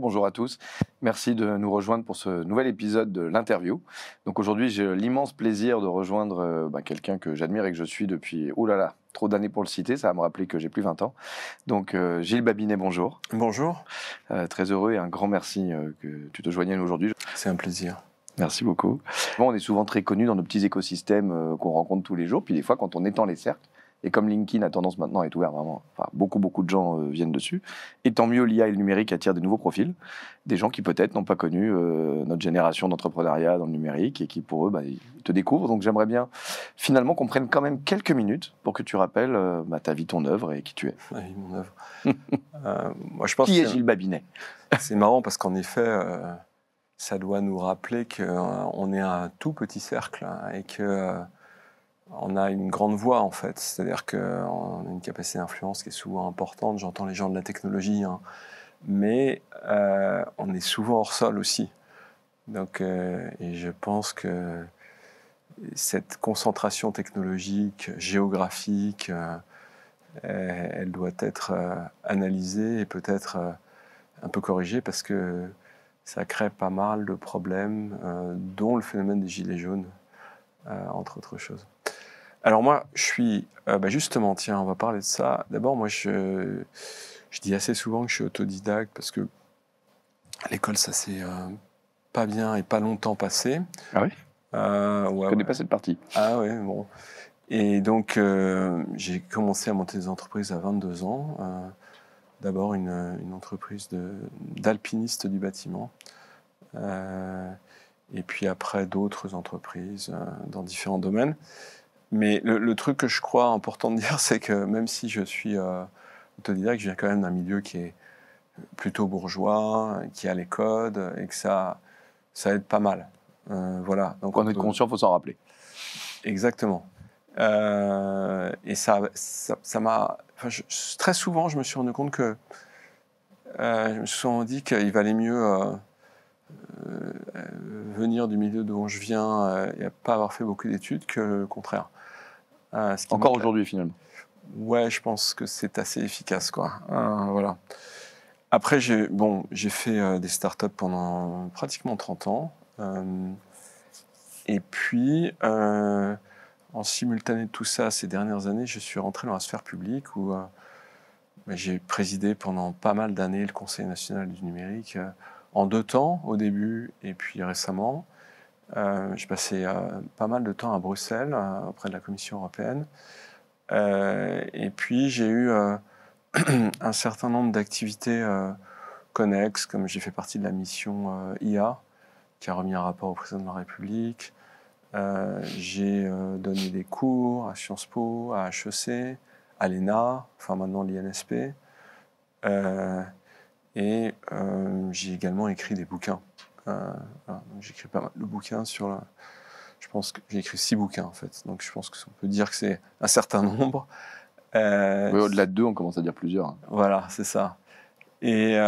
Bonjour à tous. Merci de nous rejoindre pour ce nouvel épisode de l'interview. Donc aujourd'hui, j'ai l'immense plaisir de rejoindre quelqu'un que j'admire et que je suis depuis, trop d'années pour le citer, ça va me rappeler que j'ai plus 20 ans. Donc Gilles Babinet, bonjour. Bonjour. Très heureux et un grand merci que tu te joignes à nous aujourd'hui. C'est un plaisir. Merci beaucoup. On est souvent très connus dans nos petits écosystèmes qu'on rencontre tous les jours, puis des fois quand on étend les cercles, et comme LinkedIn a tendance maintenant à être ouvert vraiment, beaucoup de gens viennent dessus. Et tant mieux, l'IA et le numérique attirent des nouveaux profils, des gens qui peut-être n'ont pas connu notre génération d'entrepreneuriat dans le numérique et qui pour eux, ils te découvrent. Donc j'aimerais bien finalement qu'on prenne quand même quelques minutes pour que tu rappelles ta vie, ton œuvre et qui tu es. Ma vie, mon œuvre. Moi, je pense qui est Gilles Babinet? C'est marrant parce qu'en effet, ça doit nous rappeler qu'on est un tout petit cercle et que on a une grande voix en fait, c'est-à-dire qu'on a une capacité d'influence qui est souvent importante. J'entends les gens de la technologie, mais on est souvent hors sol aussi. Donc, et je pense que cette concentration technologique, géographique, elle doit être analysée et peut-être un peu corrigée parce que ça crée pas mal de problèmes, dont le phénomène des gilets jaunes, entre autres choses. Alors moi, je suis... justement, tiens, on va parler de ça. D'abord, moi, je dis assez souvent que je suis autodidacte parce que à l'école, ça s'est pas bien et pas longtemps passé. Ah oui Je connais pas cette partie. Ah oui, bon. Et donc, j'ai commencé à monter des entreprises à 22 ans. D'abord, une entreprise d'alpiniste du bâtiment. Et puis après, d'autres entreprises dans différents domaines. Mais le truc que je crois important de dire, c'est que même si je suis autodidacte, je viens quand même d'un milieu qui est plutôt bourgeois, qui a les codes, et que ça aide pas mal. Voilà. Donc quand on est conscient, il faut s'en rappeler. Exactement. Et ça m'a... très souvent, je me suis rendu compte que... je me suis souvent dit qu'il valait mieux venir du milieu dont je viens et pas avoir fait beaucoup d'études que le contraire. Encore aujourd'hui, finalement. Ouais, je pense que c'est assez efficace, quoi. Voilà. Après, j'ai fait des startups pendant pratiquement 30 ans. Et puis, en simultané de tout ça, ces dernières années, je suis rentré dans la sphère publique où j'ai présidé pendant pas mal d'années le Conseil national du numérique, en 2 temps, au début, et puis récemment. J'ai passé pas mal de temps à Bruxelles, auprès de la Commission européenne. Et puis, j'ai eu un certain nombre d'activités connexes, comme j'ai fait partie de la mission IA, qui a remis un rapport au président de la République. J'ai donné des cours à Sciences Po, à HEC, à l'ENA, enfin maintenant l'INSP. Et j'ai également écrit des bouquins. J'ai écrit pas mal de bouquins sur je pense que j'ai écrit 6 bouquins en fait, donc je pense qu'on peut dire que c'est un certain nombre. Oui, au-delà de 2, on commence à dire plusieurs. Voilà, c'est ça. Et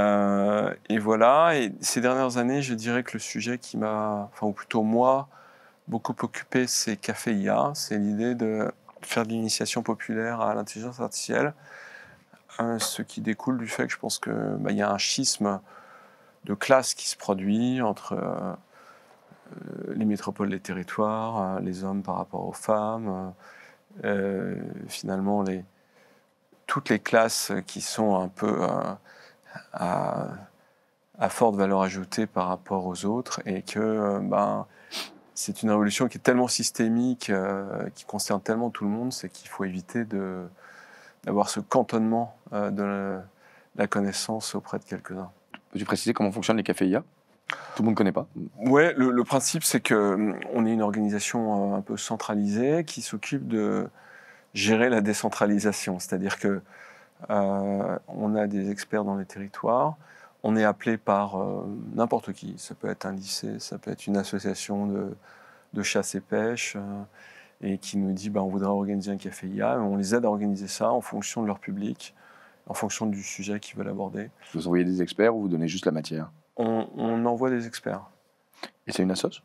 voilà, et ces dernières années, je dirais que le sujet qui m'a, ou plutôt moi, beaucoup occupé, c'est Café IA. C'est l'idée de faire de l'initiation populaire à l'intelligence artificielle, ce qui découle du fait que je pense qu'il y a un schisme de classe qui se produit entre les métropoles, les territoires, les hommes par rapport aux femmes, finalement toutes les classes qui sont un peu à forte valeur ajoutée par rapport aux autres, et que c'est une révolution qui est tellement systémique, qui concerne tellement tout le monde, c'est qu'il faut éviter d'avoir ce cantonnement de la connaissance auprès de quelques-uns. Peux-tu préciser comment fonctionnent les cafés IA ? Tout le monde ne connaît pas. Ouais, le principe, c'est qu'on est une organisation un peu centralisée qui s'occupe de gérer la décentralisation. C'est-à-dire que on a des experts dans les territoires, on est appelé par n'importe qui. Ça peut être un lycée, ça peut être une association de chasse et pêche, et qui nous dit on voudrait organiser un café IA. On les aide à organiser ça en fonction de leur public, en fonction du sujet qu'ils veulent aborder. Vous envoyez des experts ou vous donnez juste la matière? On envoie des experts. Et c'est une assoce?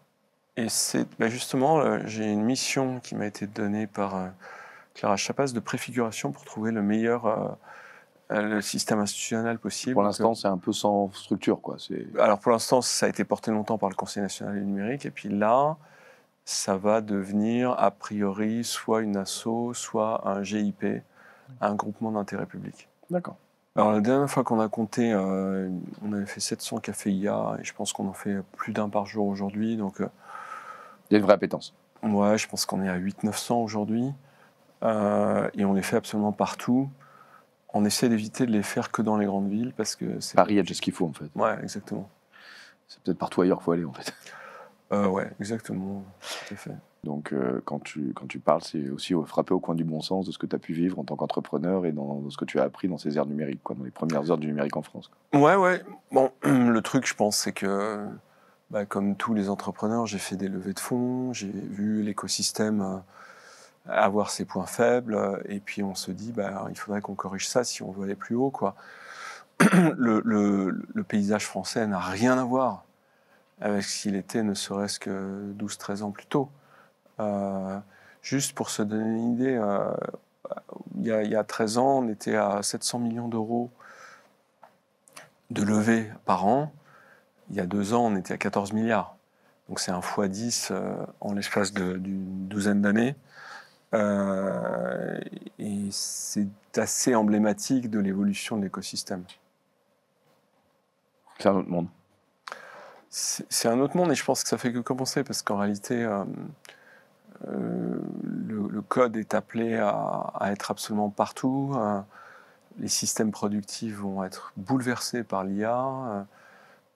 Et c'est justement, j'ai une mission qui m'a été donnée par Clara Chapas de préfiguration pour trouver le meilleur le système institutionnel possible. Pour l'instant, c'est un peu sans structure, quoi. Alors pour l'instant, ça a été porté longtemps par le Conseil national du numérique, et puis là, ça va devenir a priori soit une asso, soit un GIP, un groupement d'intérêt public. D'accord. Alors la dernière fois qu'on a compté, on avait fait 700 cafés IA, et je pense qu'on en fait plus d'un par jour aujourd'hui. Donc, il y a une vraie appétence. Ouais, je pense qu'on est à 800-900 aujourd'hui, et on les fait absolument partout. On essaie d'éviter de les faire que dans les grandes villes parce que c'est... Paris a déjà ce qu'il faut en fait. Ouais, exactement. C'est peut-être partout ailleurs qu'il faut aller en fait. Ouais, exactement, tout à fait. Donc quand tu parles, c'est aussi frapper au coin du bon sens de ce que tu as pu vivre en tant qu'entrepreneur et dans ce que tu as appris dans ces ères numériques, quoi, dans les premières heures du numérique en France. Quoi. Ouais. Bon, le truc, je pense, c'est que comme tous les entrepreneurs, j'ai fait des levées de fonds, j'ai vu l'écosystème avoir ses points faibles, et puis on se dit, il faudrait qu'on corrige ça si on veut aller plus haut, quoi. Le paysage français n'a rien à voir avec ce qu'il était ne serait-ce que 12-13 ans plus tôt. Juste pour se donner une idée, il y a 13 ans, on était à 700 millions d'euros de levée par an. Il y a 2 ans, on était à 14 milliards. Donc c'est un x10 en l'espace d'une douzaine d'années. Et c'est assez emblématique de l'évolution de l'écosystème. C'est un autre monde. C'est un autre monde, et je pense que ça fait que commencer, parce qu'en réalité, le code est appelé à être absolument partout. Les systèmes productifs vont être bouleversés par l'IA.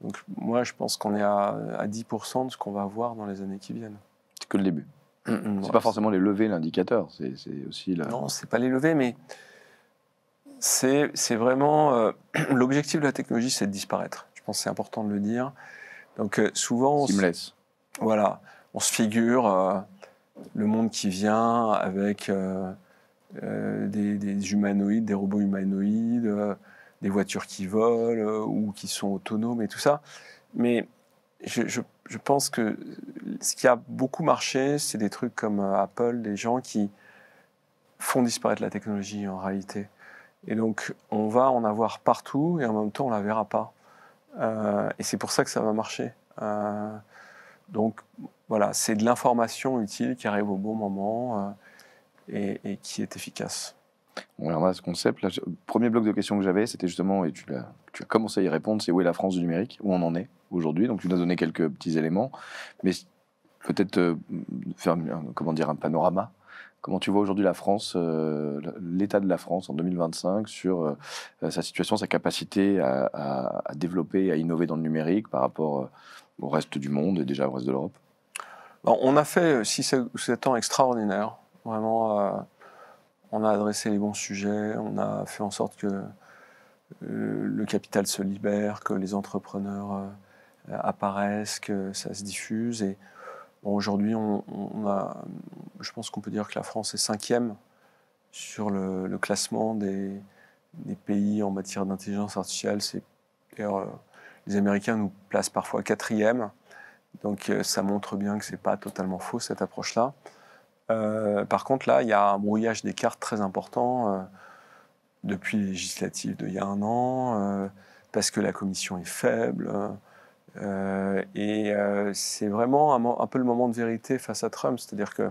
Donc moi, je pense qu'on est à 10% de ce qu'on va avoir dans les années qui viennent. C'est que le début. C'est pas forcément les levées l'indicateur, c'est aussi la... Non, c'est pas les levées, mais c'est vraiment... l'objectif de la technologie, c'est de disparaître. Je pense que c'est important de le dire. Donc souvent... Seamless. Voilà, on se figure le monde qui vient avec des humanoïdes, des robots humanoïdes, des voitures qui volent ou qui sont autonomes et tout ça. Mais je pense que ce qui a beaucoup marché, c'est des trucs comme Apple, des gens qui font disparaître la technologie en réalité. Et donc, on va en avoir partout et en même temps, on ne la verra pas. Et c'est pour ça que ça va marcher. Donc, voilà, c'est de l'information utile qui arrive au bon moment et qui est efficace. On regardera ce concept. Là, le premier bloc de questions que j'avais, c'était justement, et tu as commencé à y répondre, c'est où est la France du numérique, où on en est aujourd'hui. Donc, tu nous as donné quelques petits éléments, mais peut-être faire un panorama. Comment tu vois aujourd'hui la France, l'état de la France en 2025 sur sa situation, sa capacité à développer, à innover dans le numérique par rapport au reste du monde et déjà au reste de l'Europe? On a fait 6 ou 7 ans extraordinaires. Vraiment, on a adressé les bons sujets, on a fait en sorte que le capital se libère, que les entrepreneurs apparaissent, que ça se diffuse. Et aujourd'hui, je pense qu'on peut dire que la France est 5e sur le classement des pays en matière d'intelligence artificielle. Les Américains nous placent parfois 4e. Donc ça montre bien que ce n'est pas totalement faux, cette approche-là. Par contre, là, il y a un brouillage des cartes très important depuis les législatives d'il y a 1 an, parce que la commission est faible. C'est vraiment un peu le moment de vérité face à Trump. C'est-à-dire que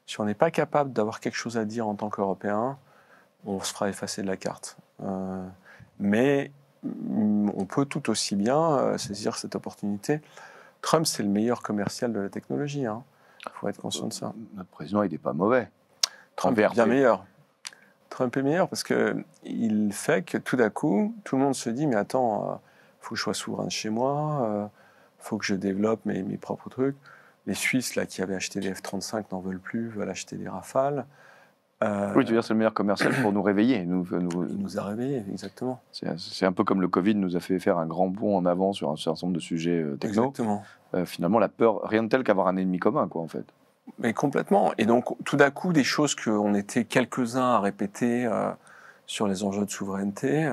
si on n'est pas capable d'avoir quelque chose à dire en tant qu'Européen, on se fera effacer de la carte. Mais on peut tout aussi bien saisir cette opportunité. Trump, c'est le meilleur commercial de la technologie. Il faut être conscient de ça. Notre président, il n'est pas mauvais. Trump est bien meilleur. Trump est meilleur parce qu'il fait que tout d'un coup, tout le monde se dit « Mais attends, il faut que je sois souverain de chez moi, il faut que je développe mes propres trucs. » Les Suisses là, qui avaient acheté des F-35 n'en veulent plus, veulent acheter des Rafales. Oui, tu veux dire c'est le meilleur commercial pour nous réveiller. Il nous a réveillés, exactement. C'est un peu comme le Covid nous a fait faire un grand bond en avant sur un certain nombre de sujets techno. Exactement. Finalement, la peur, rien de tel qu'avoir un ennemi commun, quoi, en fait. Mais complètement. Et donc, tout d'un coup, des choses qu'on était quelques-uns à répéter sur les enjeux de souveraineté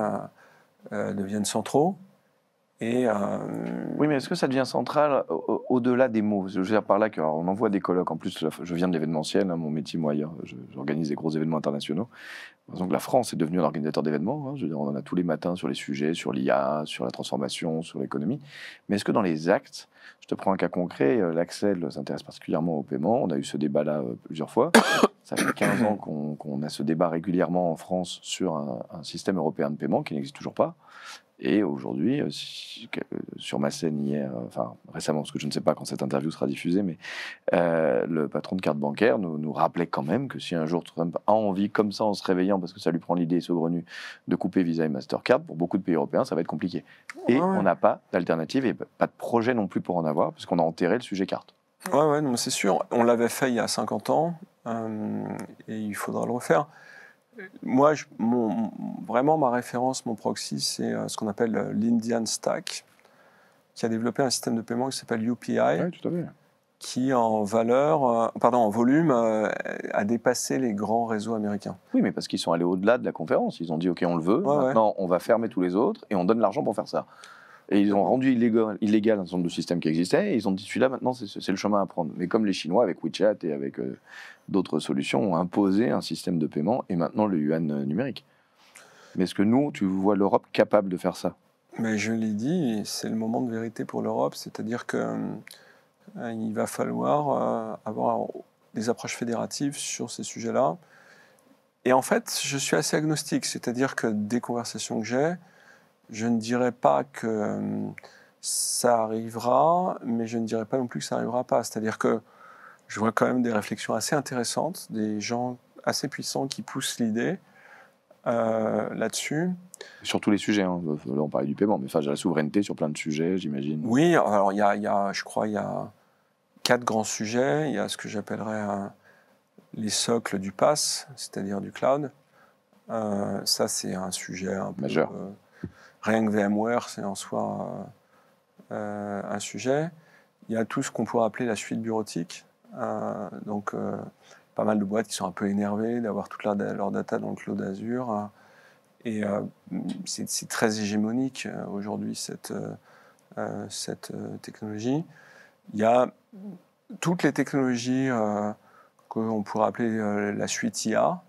deviennent centraux. Oui, mais est-ce que ça devient central au-delà des mots? Je veux dire par là qu'on envoie des colloques. En plus, je viens de l'événementiel, hein, mon métier, moi, ailleurs, j'organise des gros événements internationaux. Donc la France est devenue un organisateur d'événements. Hein. Je veux dire, on en a tous les matins sur les sujets, sur l'IA, sur la transformation, sur l'économie. Mais est-ce que dans les actes, je te prends un cas concret, l'Axel s'intéresse particulièrement au paiement. On a eu ce débat-là plusieurs fois. Ça fait 15 ans qu'on a ce débat régulièrement en France sur un système européen de paiement qui n'existe toujours pas. Et aujourd'hui, sur ma scène hier, enfin récemment, parce que je ne sais pas quand cette interview sera diffusée, mais le patron de carte bancaire nous rappelait quand même que si un jour Trump a envie, comme ça en se réveillant, parce que ça lui prend l'idée saugrenue, de couper Visa et Mastercard, pour beaucoup de pays européens, ça va être compliqué. Et on n'a pas d'alternative et pas de projet non plus pour en avoir, parce qu'on a enterré le sujet carte. Ouais, non, c'est sûr. On l'avait fait il y a 50 ans, et il faudra le refaire. Moi, vraiment, ma référence, mon proxy, c'est ce qu'on appelle l'Indian Stack, qui a développé un système de paiement qui s'appelle UPI, tout à fait. Qui en volume, a dépassé les grands réseaux américains. Oui, mais parce qu'ils sont allés au-delà de la conférence. Ils ont dit, OK, on le veut, maintenant on va fermer tous les autres et on donne l'argent pour faire ça. Et ils ont rendu illégal un certain nombre de systèmes qui existaient, et ils ont dit, celui-là, maintenant, c'est le chemin à prendre. Mais comme les Chinois, avec WeChat et avec d'autres solutions, ont imposé un système de paiement, et maintenant le yuan numérique. Mais est-ce que nous, tu vois l'Europe capable de faire ça? Mais je l'ai dit, c'est le moment de vérité pour l'Europe, c'est-à-dire qu'il va falloir avoir des approches fédératives sur ces sujets-là. Et en fait, je suis assez agnostique, c'est-à-dire que des conversations que j'ai, je ne dirais pas que ça arrivera, mais je ne dirais pas non plus que ça n'arrivera pas. C'est-à-dire que je vois quand même des réflexions assez intéressantes, des gens assez puissants qui poussent l'idée là-dessus. Sur tous les sujets, hein. Là on parlait du paiement, mais enfin, j'ai la souveraineté sur plein de sujets, j'imagine. Oui, alors je crois il y a 4 grands sujets. Il y a ce que j'appellerais les socles du PaaS, c'est-à-dire du cloud. Ça, c'est un sujet un peu majeur. Rien que VMware, c'est en soi un sujet. Il y a tout ce qu'on pourrait appeler la suite bureautique. Donc, pas mal de boîtes qui sont un peu énervées d'avoir toute leur data dans le cloud Azure. Et c'est très hégémonique aujourd'hui, cette technologie. Il y a toutes les technologies qu'on pourrait appeler la suite IA.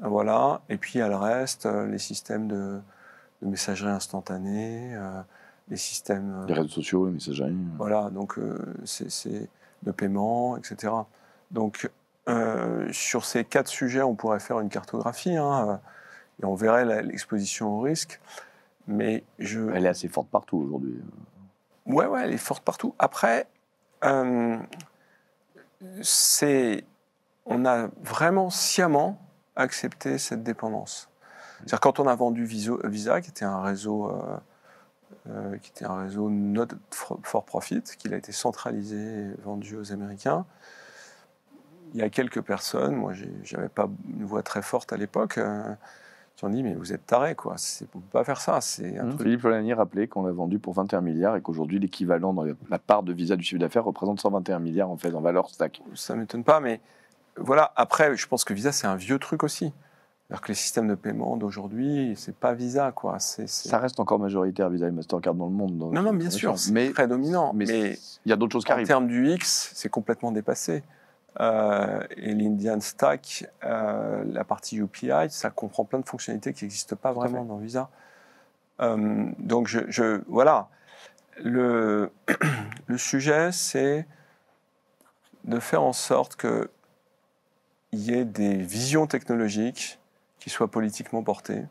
Voilà. Et puis, il y a le reste, les systèmes de messagerie instantanée, les systèmes... les réseaux sociaux, les messageries. Voilà, donc c'est le paiement, etc. Donc, sur ces 4 sujets, on pourrait faire une cartographie, hein, et on verrait l'exposition au risque. Mais elle est assez forte partout aujourd'hui. Ouais, elle est forte partout. Après, on a vraiment sciemment accepté cette dépendance. C'est-à-dire quand on a vendu Visa, qui était un réseau not for profit, qu'il a été centralisé et vendu aux Américains, il y a quelques personnes, moi j'avais pas une voix très forte à l'époque, qui ont dit mais vous êtes tarés, quoi, on peut pas faire ça. Philippe Polanyi rappelait qu'on l'a vendu pour 21 milliards et qu'aujourd'hui l'équivalent dans la part de Visa du chiffre d'affaires représente 121 milliards en fait en valeur stack. Ça m'étonne pas, mais voilà. Après, je pense que Visa c'est un vieux truc aussi. Alors que les systèmes de paiement d'aujourd'hui, c'est pas Visa, quoi. Ça reste encore majoritaire, Visa et Mastercard dans le monde. Non, bien sûr, c'est très dominant. Mais il y a d'autres choses qui arrivent. En termes du X, c'est complètement dépassé. Et l'Indian Stack, la partie UPI, ça comprend plein de fonctionnalités qui n'existent pas vraiment dans Visa. Donc, voilà. Le sujet, c'est de faire en sorte qu'il y ait des visions technologiques qui soient politiquement portées.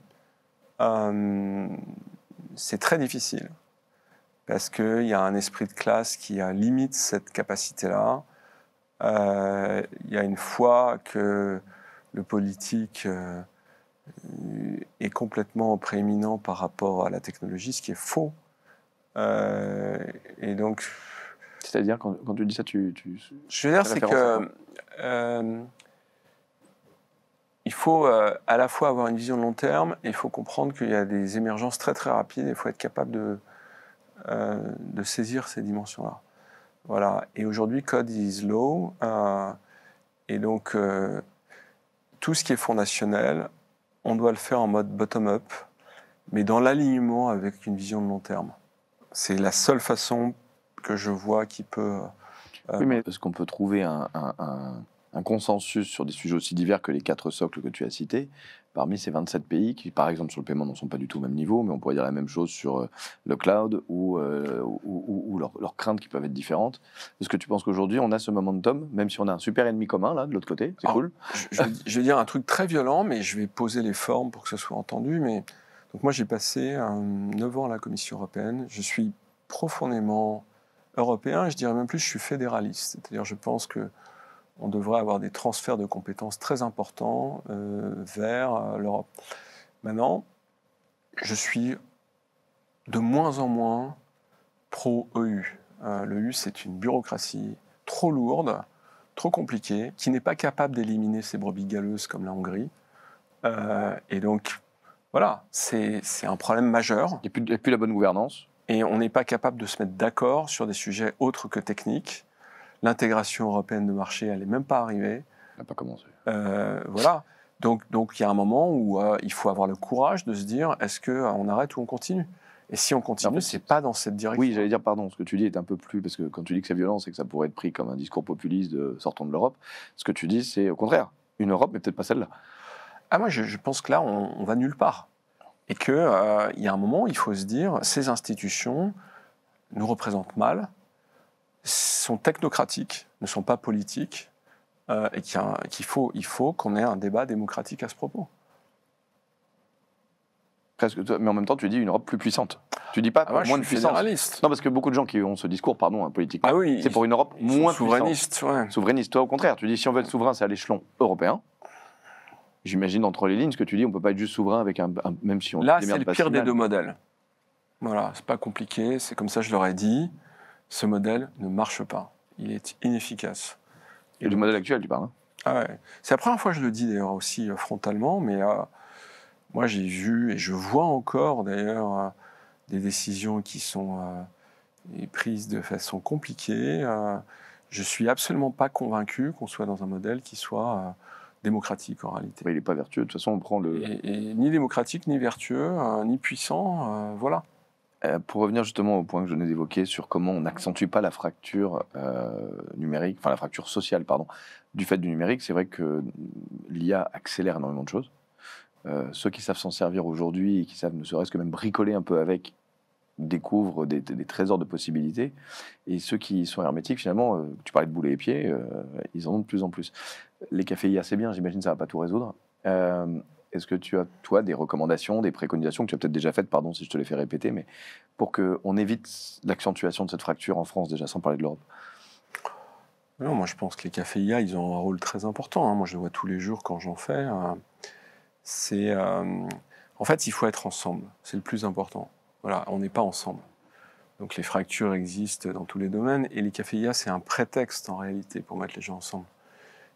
C'est très difficile parce qu'il y a un esprit de classe qui limite cette capacité-là. Il y a une fois que le politique est complètement prééminent par rapport à la technologie, ce qui est faux. Et donc... C'est-à-dire, quand tu dis ça, Je veux dire, c'est que... il faut à la fois avoir une vision de long terme et il faut comprendre qu'il y a des émergences très très rapides et il faut être capable de saisir ces dimensions-là. Voilà. Et aujourd'hui, code is law. Et donc, tout ce qui est fondationnel, on doit le faire en mode bottom-up, mais dans l'alignement avec une vision de long terme. C'est la seule façon que je vois qui peut... Oui, mais est-ce qu'on peut trouver un consensus sur des sujets aussi divers que les 4 socles que tu as cités, parmi ces 27 pays qui, par exemple, sur le paiement, n'en sont pas du tout au même niveau, mais on pourrait dire la même chose sur le cloud ou leurs craintes qui peuvent être différentes. Est-ce que tu penses qu'aujourd'hui, on a ce momentum, même si on a un super ennemi commun, là, de l'autre côté, c'est cool? Je vais dire un truc très violent, mais je vais poser les formes pour que ça soit entendu. Mais... Donc moi, j'ai passé 9 ans à la Commission européenne. Je suis profondément européen, et je dirais même plus, je suis fédéraliste. C'est-à-dire, je pense que on devrait avoir des transferts de compétences très importants vers l'Europe. Maintenant, je suis de moins en moins pro-EU. L'EU, c'est une bureaucratie trop lourde, trop compliquée, qui n'est pas capable d'éliminer ces brebis galeuses comme la Hongrie. Et donc, voilà, c'est un problème majeur. Il n'y a plus la bonne gouvernance. Et on n'est pas capable de se mettre d'accord sur des sujets autres que techniques. L'intégration européenne de marché, elle n'est même pas arrivée. Elle n'a pas commencé. Voilà. Donc, il y a un moment où il faut avoir le courage de se dire, est-ce qu'on arrête ou on continue? Et si on continue, c'est pas dans cette direction. Oui, j'allais dire, pardon, ce que tu dis est un peu plus... Parce que quand tu dis que c'est violent, c'est que ça pourrait être pris comme un discours populiste de sortons de l'Europe. Ce que tu dis, c'est au contraire, une Europe, mais peut-être pas celle-là. Ah, moi, je pense que là, on va nulle part. Et qu'il y a un moment, il faut se dire, ces institutions nous représentent mal, sont technocratiques, ne sont pas politiques, et qu'il faut qu'on ait un débat démocratique à ce propos. Presque, mais en même temps, tu dis une Europe plus puissante. Tu dis pas moins de puissance. Non, parce que beaucoup de gens qui ont ce discours, pardon, politique, c'est pour une Europe moins souverainiste, puissante. Ouais. Souverainiste, toi, au contraire. Tu dis si on veut être souverain, c'est à l'échelon européen. J'imagine entre les lignes ce que tu dis, on peut pas être juste souverain avec même si on... Là, c'est le pire des deux modèles. Voilà, c'est pas compliqué, c'est comme ça, je leur ai dit, ce modèle ne marche pas. Il est inefficace. Et du modèle actuel, tu parles, hein? Ah ouais. C'est la première fois que je le dis d'ailleurs aussi frontalement, mais moi j'ai vu et je vois encore d'ailleurs des décisions qui sont prises de façon compliquée. Je suis absolument pas convaincu qu'on soit dans un modèle qui soit démocratique en réalité. Il n'est pas vertueux, de toute façon on prend le... Et ni démocratique, ni vertueux, ni puissant, voilà. Pour revenir justement au point que je venais d'évoquer sur comment on n'accentue pas la fracture numérique, enfin la fracture sociale, pardon, du fait du numérique, c'est vrai que l'IA accélère énormément de choses. Ceux qui savent s'en servir aujourd'hui et qui savent ne serait-ce que même bricoler un peu avec découvrent des trésors de possibilités. Et ceux qui sont hermétiques, finalement, tu parlais de boulet et pieds, ils en ont de plus en plus. Les cafés IA, c'est bien, j'imagine que ça ne va pas tout résoudre. Est-ce que tu as, toi, des recommandations, des préconisations que tu as peut-être déjà faites, pardon si je te les fais répéter, mais pour qu'on évite l'accentuation de cette fracture en France, déjà, sans parler de l'Europe? Non, moi je pense que les cafés IA, ils ont un rôle très important. Hein. Moi je le vois tous les jours quand j'en fais. En fait, il faut être ensemble. C'est le plus important. Voilà, on n'est pas ensemble. Donc les fractures existent dans tous les domaines. Et les cafés IA, c'est un prétexte en réalité pour mettre les gens ensemble.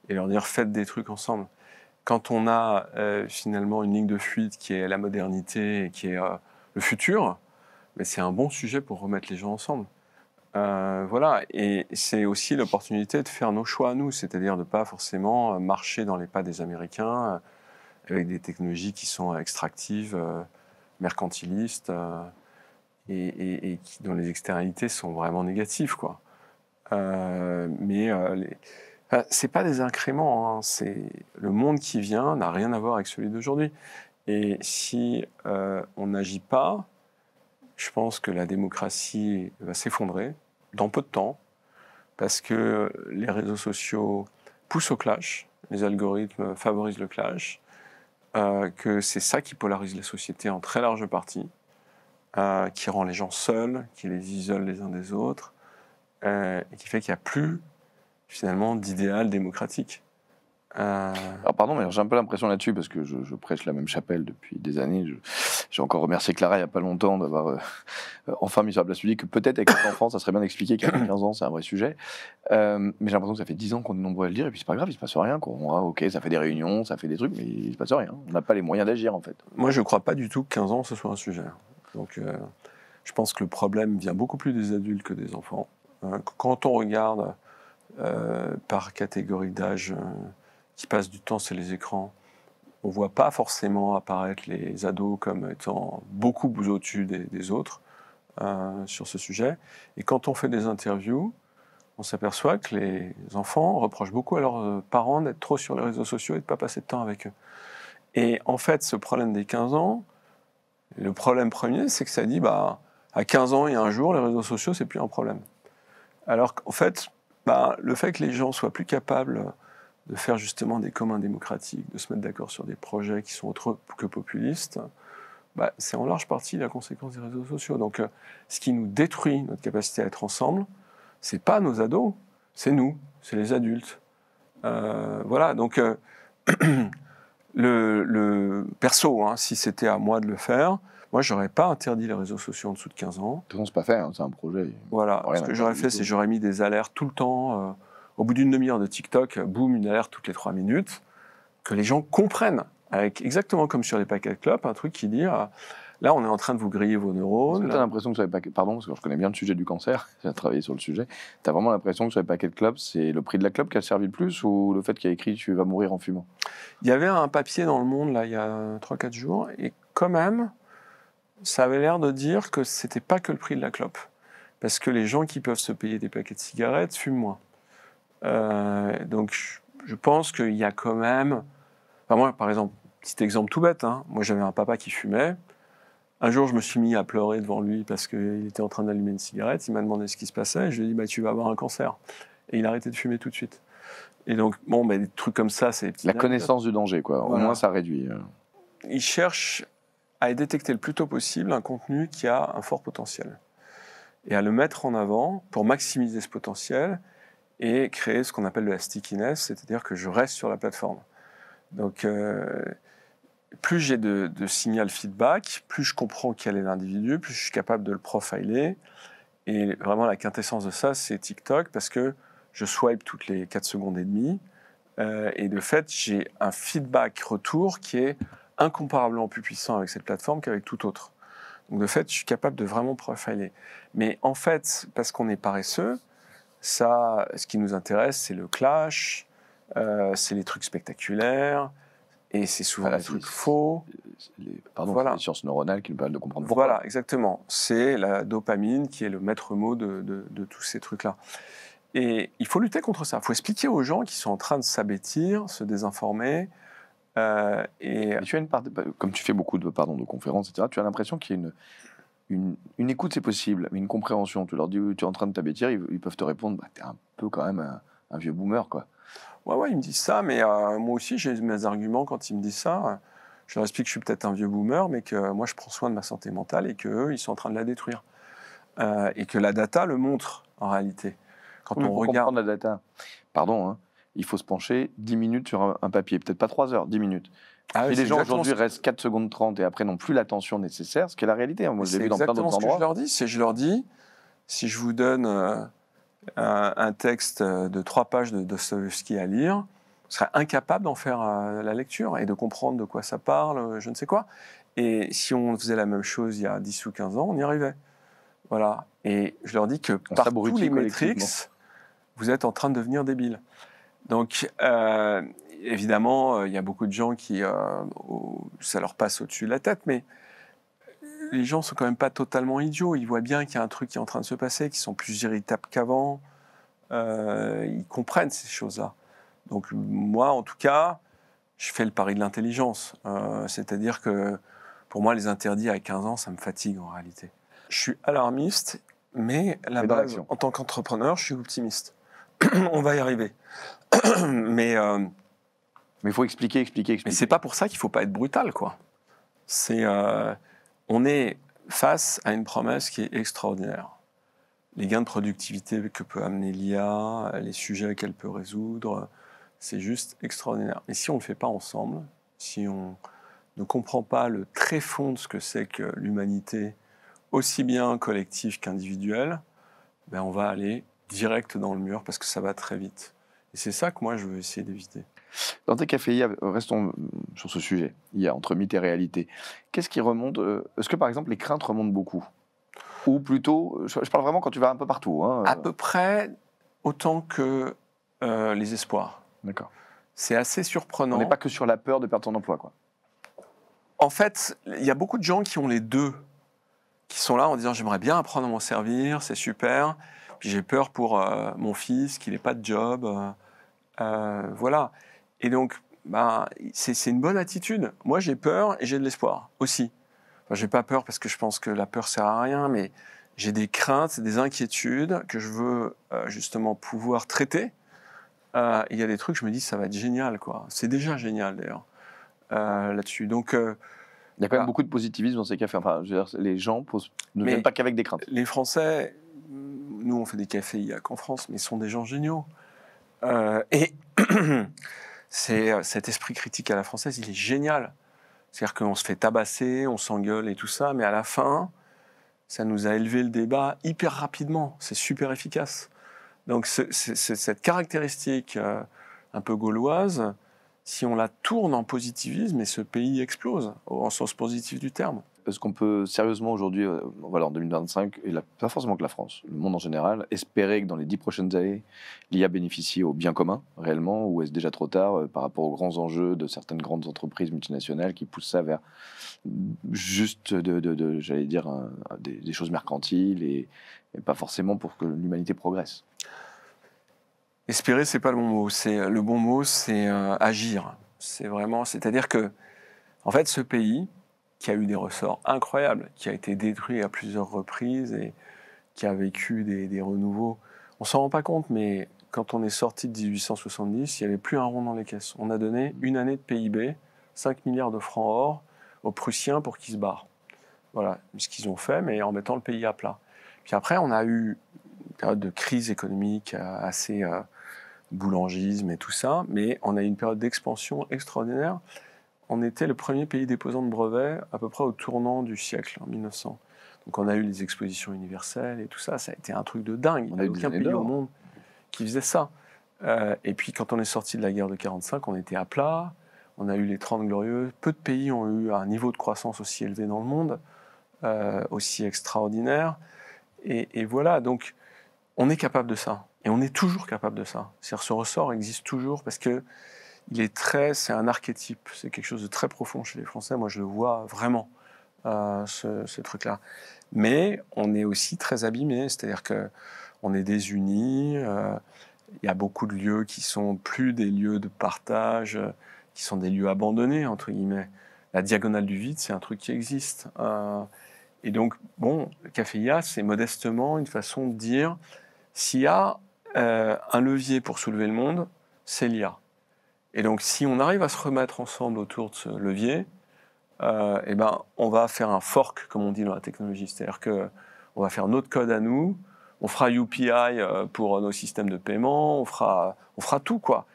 Et leur dire, faites des trucs ensemble. Quand on a finalement une ligne de fuite qui est la modernité et qui est le futur, mais c'est un bon sujet pour remettre les gens ensemble. Voilà, et c'est aussi l'opportunité de faire nos choix à nous, c'est-à-dire de ne pas forcément marcher dans les pas des Américains avec des technologies qui sont extractives, mercantilistes, et dont les externalités sont vraiment négatives, quoi. C'est pas des incréments, hein, le monde qui vient n'a rien à voir avec celui d'aujourd'hui. Et si on n'agit pas, je pense que la démocratie va s'effondrer dans peu de temps, parce que les réseaux sociaux poussent au clash, les algorithmes favorisent le clash, que c'est ça qui polarise la société en très large partie, qui rend les gens seuls, qui les isole les uns des autres, et qui fait qu'il n'y a plus finalement d'idéal démocratique. Alors pardon, mais j'ai un peu l'impression là-dessus, parce que je prêche la même chapelle depuis des années. J'ai encore remercié Clara il n'y a pas longtemps d'avoir enfin mis sur la place publique que peut-être avec les enfants, ça serait bien d'expliquer qu'à 15 ans, c'est un vrai sujet. Mais j'ai l'impression que ça fait 10 ans qu'on est nombreux à le dire, et puis c'est pas grave, il se passe rien. Ok, ça fait des réunions, ça fait des trucs, mais il se passe rien. On n'a pas les moyens d'agir, en fait. Moi, je ne crois pas du tout que 15 ans, ce soit un sujet. Donc, je pense que le problème vient beaucoup plus des adultes que des enfants. Quand on regarde par catégorie d'âge qui passent du temps sur les écrans, on ne voit pas forcément apparaître les ados comme étant beaucoup au-dessus des autres sur ce sujet. Et quand on fait des interviews, on s'aperçoit que les enfants reprochent beaucoup à leurs parents d'être trop sur les réseaux sociaux et de ne pas passer de temps avec eux. Et en fait, ce problème des 15 ans, le problème premier, c'est que ça dit, à 15 ans et un jour, les réseaux sociaux, c'est plus un problème. Alors qu'en fait, le fait que les gens soient plus capables de faire justement des communs démocratiques, de se mettre d'accord sur des projets qui sont autres que populistes, c'est en large partie la conséquence des réseaux sociaux. Donc, ce qui nous détruit notre capacité à être ensemble, c'est pas nos ados, c'est nous, c'est les adultes. Voilà, donc le perso, si c'était à moi de le faire, moi, j'aurais pas interdit les réseaux sociaux en dessous de 15 ans. De toute façon, c'est pas fait, c'est un projet. Voilà, ce que j'aurais fait, c'est j'aurais mis des alertes tout le temps. Au bout d'une demi-heure de TikTok, boum, une alerte toutes les 3 minutes, que les gens comprennent, avec exactement comme sur les paquets de clopes, un truc qui dit là, on est en train de vous griller vos neurones. Tu as l'impression que sur les paquets, pardon, parce que je connais bien le sujet du cancer, j'ai travaillé sur le sujet, tu as vraiment l'impression que sur les paquets de clopes, c'est le prix de la clope qui a servi le plus, ou le fait qu'il y a écrit tu vas mourir en fumant? Il y avait un papier dans Le Monde, là, il y a 3-4 jours, et quand même, ça avait l'air de dire que c'était pas que le prix de la clope, parce que les gens qui peuvent se payer des paquets de cigarettes fument moins. Donc, je pense qu'il y a quand même... Enfin, moi, par exemple, petit exemple tout bête, moi j'avais un papa qui fumait. Un jour, je me suis mis à pleurer devant lui parce qu'il était en train d'allumer une cigarette. Il m'a demandé ce qui se passait. Et je lui ai dit, tu vas avoir un cancer. Et il a arrêté de fumer tout de suite. Et donc, des trucs comme ça, c'est... La connaissance du danger, quoi. Voilà. Au moins, ça réduit. Il cherche à détecter le plus tôt possible un contenu qui a un fort potentiel. Et à le mettre en avant pour maximiser ce potentiel et créer ce qu'on appelle de la stickiness, c'est-à-dire que je reste sur la plateforme. Donc, plus j'ai de signal feedback, plus je comprends quel est l'individu, plus je suis capable de le profiler. Et vraiment, la quintessence de ça, c'est TikTok, parce que je swipe toutes les 4 secondes et demie. Et de fait, j'ai un feedback retour qui est incomparablement plus puissant avec cette plateforme qu'avec toute autre. Donc, de fait, je suis capable de vraiment profiler. Mais en fait, parce qu'on est paresseux, ce qui nous intéresse, c'est le clash, c'est les trucs spectaculaires, et c'est souvent des trucs faux. Les sciences neuronales qui nous permettent de comprendre pourquoi. Voilà, exactement. C'est la dopamine qui est le maître mot de tous ces trucs-là. Et il faut lutter contre ça. Il faut expliquer aux gens qui sont en train de s'abêtir, se désinformer. Et tu as une part, comme tu fais beaucoup de conférences, etc., tu as l'impression qu'il y a une écoute, c'est possible, mais une compréhension. Tu leur dis, tu es en train de t'abêtir, ils peuvent te répondre, t'es un peu quand même un vieux boomer, quoi. Ouais, ils me disent ça, mais moi aussi, j'ai mes arguments quand ils me disent ça. Je leur explique que je suis peut-être un vieux boomer, mais que moi, je prends soin de ma santé mentale et qu'eux, ils sont en train de la détruire. Et que la data le montre, en réalité. Quand on regarde la data, il faut se pencher 10 minutes sur un papier, peut-être pas 3 heures, 10 minutes. Et les gens aujourd'hui restent 4 secondes 30 et après n'ont plus l'attention nécessaire, ce qui est la réalité. Moi, je l'ai vu dans plein d'autres endroits. Je leur dis, si je vous donne un texte de 3 pages de Dostoïevski à lire, vous serez incapable d'en faire la lecture et de comprendre de quoi ça parle, je ne sais quoi. Et si on faisait la même chose il y a 10 ou 15 ans, on y arrivait. Voilà. Et je leur dis que par tous les métriques, vous êtes en train de devenir débile. Donc, évidemment, il y a beaucoup de gens qui, ça leur passe au-dessus de la tête, mais les gens sont quand même pas totalement idiots. Ils voient bien qu'il y a un truc qui est en train de se passer, qu'ils sont plus irritables qu'avant. Ils comprennent ces choses-là. Donc, moi, en tout cas, je fais le pari de l'intelligence. C'est-à-dire que, pour moi, les interdits à 15 ans, ça me fatigue en réalité. Je suis alarmiste, mais à la base, en tant qu'entrepreneur, je suis optimiste. On va y arriver. Mais il faut expliquer. Mais c'est pas pour ça qu'il faut pas être brutal, quoi. On est face à une promesse qui est extraordinaire. Les gains de productivité que peut amener l'IA, les sujets qu'elle peut résoudre, c'est juste extraordinaire. Et si on ne le fait pas ensemble, si on ne comprend pas le tréfonds de ce que c'est que l'humanité, aussi bien collective qu'individuelle, ben on va aller direct dans le mur parce que ça va très vite. Et c'est ça que moi, je veux essayer d'éviter. Dans tes cafés IA, restons sur ce sujet, IA, entre mythe et réalité. Qu'est-ce qui remonte Est-ce que, par exemple, les craintes remontent beaucoup? Ou plutôt, je parle vraiment quand tu vas un peu partout. Hein, À peu près autant que les espoirs. D'accord. C'est assez surprenant. On n'est pas que sur la peur de perdre ton emploi, quoi. En fait, il y a beaucoup de gens qui ont les deux, qui sont là en disant j'aimerais bien apprendre à m'en servir, c'est super. Puis j'ai peur pour mon fils, qu'il n'ait pas de job. Voilà. Et donc, ben, c'est une bonne attitude. Moi, j'ai peur et j'ai de l'espoir aussi. Enfin, j'ai pas peur parce que je pense que la peur sert à rien, mais j'ai des craintes, des inquiétudes que je veux justement pouvoir traiter. Il y a des trucs, je me dis, ça va être génial, quoi. C'est déjà génial, d'ailleurs, là-dessus. Donc, il y a quand même beaucoup de positivisme dans ces cafés. Enfin, je veux dire, les gens ne viennent pas qu'avec des craintes. Les Français, nous, on fait des cafés il n'y a qu'en France, mais ils sont des gens géniaux. Et c'est cet esprit critique à la française, il est génial. C'est-à-dire qu'on se fait tabasser, on s'engueule et tout ça, mais à la fin, ça nous a élevé le débat hyper rapidement. C'est super efficace. Donc cette caractéristique un peu gauloise, si on la tourne en positivisme, et ce pays explose, au sens positif du terme. Est-ce qu'on peut sérieusement aujourd'hui, voilà, en 2025, et pas forcément que la France, le monde en général, espérer que dans les 10 prochaines années, l'IA bénéficie au bien commun, réellement, ou est-ce déjà trop tard par rapport aux grands enjeux de certaines grandes entreprises multinationales qui poussent ça vers juste, j'allais dire, des choses mercantiles et pas forcément pour que l'humanité progresse? Espérer, c'est pas le bon mot. Le bon mot, c'est agir. C'est vraiment, c'est-à-dire que, en fait, ce pays qui a eu des ressorts incroyables, qui a été détruit à plusieurs reprises et qui a vécu des renouveaux, on s'en rend pas compte, mais quand on est sorti de 1870, il n'y avait plus un rond dans les caisses. On a donné une année de PIB, 5 milliards de francs or aux Prussiens pour qu'ils se barrent. Voilà ce qu'ils ont fait, mais en mettant le pays à plat. Puis après, on a eu une période de crise économique assez boulangisme et tout ça, mais on a eu une période d'expansion extraordinaire. On était le premier pays déposant de brevets à peu près au tournant du siècle, en 1900. Donc on a eu les expositions universelles et tout ça, ça a été un truc de dingue. Il n'y a aucun pays au monde qui faisait ça. Et puis quand on est sorti de la guerre de 45, on était à plat, on a eu les 30 glorieux. Peu de pays ont eu un niveau de croissance aussi élevé dans le monde, aussi extraordinaire. Et voilà, donc on est capable de ça. Et on est toujours capable de ça. C'est-à-dire ce ressort existe toujours parce que c'est un archétype, c'est quelque chose de très profond chez les Français. Moi, je le vois vraiment, ce truc-là. Mais on est aussi très abîmé, c'est-à-dire qu'on est désunis. Il y a beaucoup de lieux qui sont plus des lieux de partage, qui sont des lieux abandonnés, entre guillemets. La diagonale du vide, c'est un truc qui existe. Et donc, bon, le Café IA, c'est modestement une façon de dire, s'il y a un levier pour soulever le monde, c'est l'IA. Et donc, si on arrive à se remettre ensemble autour de ce levier, eh ben, on va faire un fork, comme on dit dans la technologie. C'est-à-dire qu'on va faire notre code à nous, on fera UPI pour nos systèmes de paiement, on fera tout, quoi.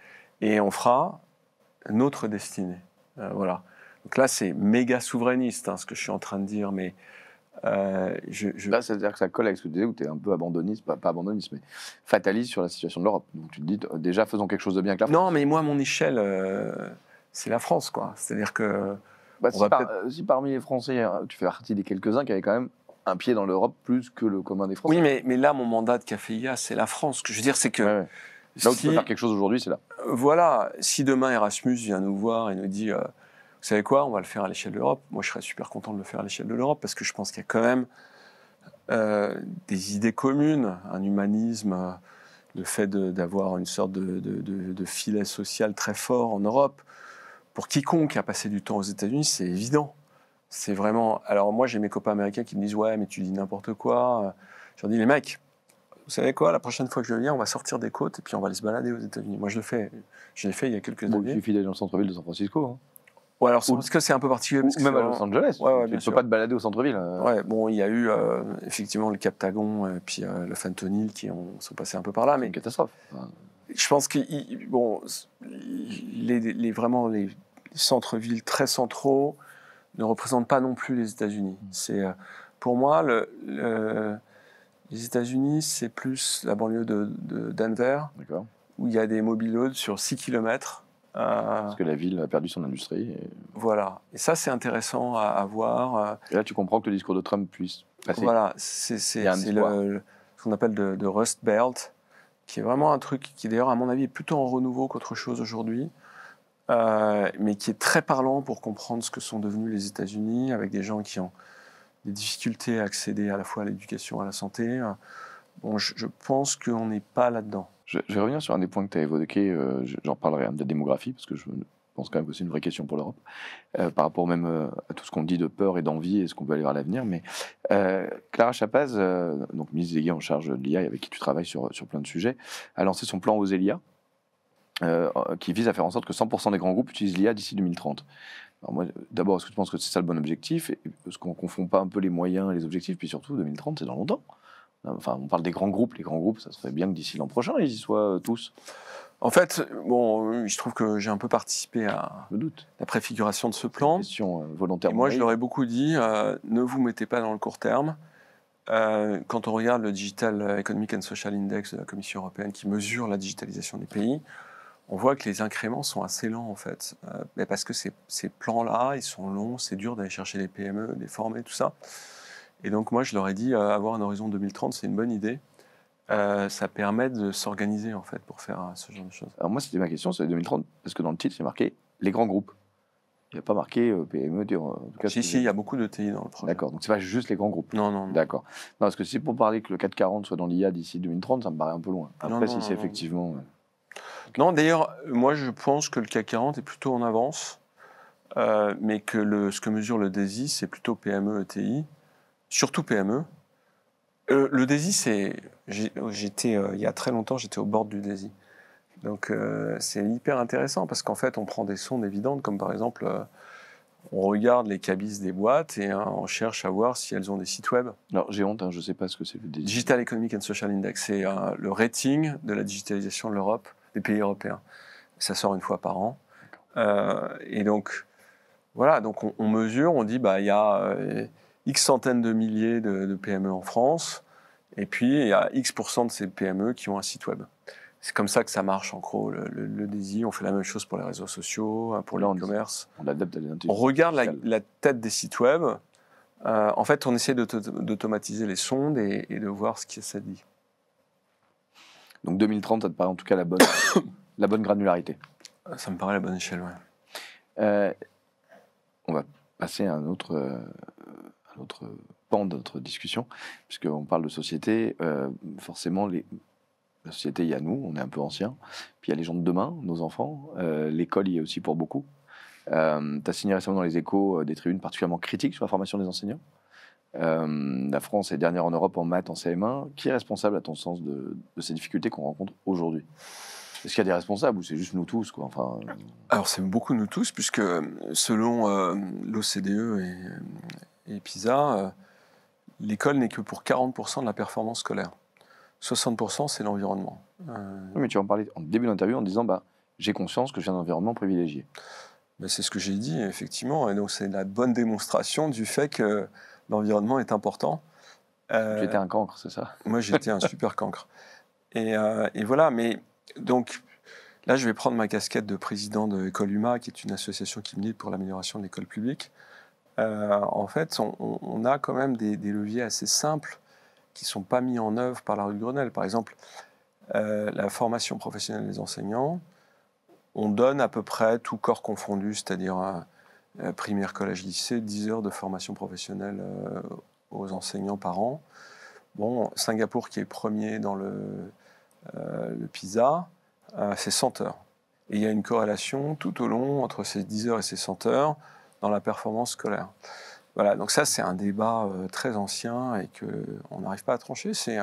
Et on fera notre destinée. Voilà. Donc là, c'est méga souverainiste, hein, ce que je suis en train de dire, mais Là, c'est-à-dire que ça colle avec ce que tu disais, où tu es un peu abandonniste, pas abandonniste, mais fataliste sur la situation de l'Europe. Donc tu te dis, déjà, faisons quelque chose de bien avec la France. Non, mais moi, mon échelle, c'est la France, quoi. C'est-à-dire que... si parmi les Français, tu fais partie des quelques-uns qui avaient quand même un pied dans l'Europe plus que le commun des Français. Oui, mais là, mon mandat de Café IA, c'est la France. Ce que je veux dire, c'est que... Ouais. Là où tu peux faire quelque chose aujourd'hui, c'est là. Voilà. Si demain, Erasmus vient nous voir et nous dit... vous savez quoi, on va le faire à l'échelle de l'Europe. Moi, je serais super content de le faire à l'échelle de l'Europe parce que je pense qu'il y a quand même des idées communes, un humanisme, le fait d'avoir une sorte de filet social très fort en Europe. Pour quiconque a passé du temps aux États-Unis, c'est évident. C'est vraiment... Alors moi, j'ai mes copains américains qui me disent « Ouais, mais tu dis n'importe quoi. » Je leur dis « Les mecs, vous savez quoi, la prochaine fois que je viens, on va sortir des côtes et puis on va aller se balader aux États-Unis. » Moi, je l'ai fait il y a quelques années. Il suffit d'aller dans le centre-ville de San Francisco. Hein. Ouais, alors parce que c'est un peu particulier. Ou même à Los Angeles, ouais, tu ne peux pas te balader au centre-ville. Ouais, bon, il y a eu effectivement le Cap Tagon et puis le Fentanyl qui sont passés un peu par là. C'est une catastrophe. Je pense que bon, vraiment les centres-villes très centraux ne représentent pas non plus les États-Unis. C'est, pour moi, les États-Unis, c'est plus la banlieue de Denver, où il y a des mobilhomes sur 6 km. Parce que la ville a perdu son industrie. Voilà. Et ça, c'est intéressant à voir. Et là, tu comprends que le discours de Trump puisse passer. Voilà. C'est ce qu'on appelle de Rust Belt, qui est vraiment un truc qui, d'ailleurs, à mon avis, est plutôt en renouveau qu'autre chose aujourd'hui, mais qui est très parlant pour comprendre ce que sont devenus les États-Unis, avec des gens qui ont des difficultés à accéder à la fois à l'éducation, à la santé. Bon, je pense qu'on n'est pas là-dedans. Je vais revenir sur un des points que tu as évoqué, j'en parlerai de la démographie, parce que je pense quand même que c'est une vraie question pour l'Europe, par rapport même à tout ce qu'on dit de peur et d'envie et ce qu'on peut aller vers l'avenir. Mais Clara Chapaz, donc ministre déléguée en charge de l'IA, avec qui tu travailles sur plein de sujets, a lancé son plan Oser l'IA, qui vise à faire en sorte que 100% des grands groupes utilisent l'IA d'ici 2030. Alors moi, d'abord, est-ce que tu penses que c'est ça le bon objectif? Est-ce qu'on ne confond pas un peu les moyens et les objectifs? Puis surtout, 2030, c'est dans longtemps. Enfin, on parle des grands groupes. Les grands groupes, ça serait bien que d'ici l'an prochain, ils y soient tous. En fait, bon, je trouve que j'ai un peu participé à la préfiguration de ce plan. Une question volontaire. Et moi, je leur ai beaucoup dit, ne vous mettez pas dans le court terme. Quand on regarde le Digital Economic and Social Index de la Commission européenne qui mesure la digitalisation des pays, on voit que les incréments sont assez lents, en fait. Parce que ces plans-là, ils sont longs, c'est dur d'aller chercher les PME, les former, tout ça. Et donc, moi, je leur ai dit, avoir un horizon 2030, c'est une bonne idée. Ça permet de s'organiser, en fait, pour faire ce genre de choses. Alors moi, c'était ma question, c'est 2030, parce que dans le titre, c'est marqué les grands groupes. Il n'y a pas marqué PME, en tout cas. Si, il y a beaucoup de TI dans le projet. D'accord, donc c'est pas juste les grands groupes. Non. D'accord. Non, parce que si c'est pour parler que le 440 soit dans l'IA d'ici 2030, ça me paraît un peu loin. Après, si c'est effectivement... Non, d'ailleurs, moi, je pense que le CAC 40 est plutôt en avance, mais que ce que mesure le DESI, c'est plutôt PME et TI. Surtout PME. Le DESI, c'est... il y a très longtemps, j'étais au bord du DESI. Donc, c'est hyper intéressant parce qu'en fait, on prend des sondes évidentes, comme par exemple, on regarde les cabis des boîtes et on cherche à voir si elles ont des sites web. Alors, j'ai honte, je ne sais pas ce que c'est le DESI. Digital Economic and Social Index, c'est le rating de la digitalisation de l'Europe, des pays européens. Ça sort une fois par an. Et donc, voilà, donc on mesure, on dit, il y a... X centaines de milliers de PME en France, et puis il y a X% de ces PME qui ont un site web. C'est comme ça que ça marche, en gros, le DESI. On fait la même chose pour les réseaux sociaux, pour l'e-commerce. On adapte à On regarde la tête des sites web. En fait, on essaie d'automatiser les sondes et de voir ce que ça dit. Donc 2030, ça te paraît en tout cas la bonne granularité. Ça me paraît la bonne échelle, ouais. On va passer à un autre pan de notre discussion, puisqu'on parle de société. Forcément, la société, il y a nous, on est un peu anciens, puis il y a les gens de demain, nos enfants. L'école y est aussi pour beaucoup. Tu as signé récemment dans les Échos des tribunes particulièrement critiques sur la formation des enseignants. La France est dernière en Europe en maths, en CM1. Qui est responsable, à ton sens, de ces difficultés qu'on rencontre aujourd'hui? Est-ce qu'il y a des responsables ou c'est juste nous tous, quoi? Enfin... Alors, c'est beaucoup nous tous, puisque selon l'OCDE et PISA, l'école n'est que pour 40% de la performance scolaire. 60%, c'est l'environnement. Oui, mais tu en parlais en début d'interview en disant j'ai conscience que je viens d'un environnement privilégié. C'est ce que j'ai dit, effectivement. Et donc, c'est la bonne démonstration du fait que l'environnement est important. Tu étais un cancre, c'est ça? Moi, j'étais un super cancre. Et voilà, mais donc... Là, je vais prendre ma casquette de président de École UMA, qui est une association qui milite pour l'amélioration de l'école publique. En fait, on a quand même des leviers assez simples qui ne sont pas mis en œuvre par la rue de Grenelle. Par exemple, la formation professionnelle des enseignants, on donne à peu près tout corps confondu, c'est-à-dire primaire, collège, lycée, 10 heures de formation professionnelle aux enseignants par an. Bon, Singapour, qui est premier dans le PISA, c'est 100 heures. Et il y a une corrélation tout au long entre ces 10 heures et ces 100 heures dans la performance scolaire. Voilà, donc ça, c'est un débat très ancien et qu'on n'arrive pas à trancher. C'est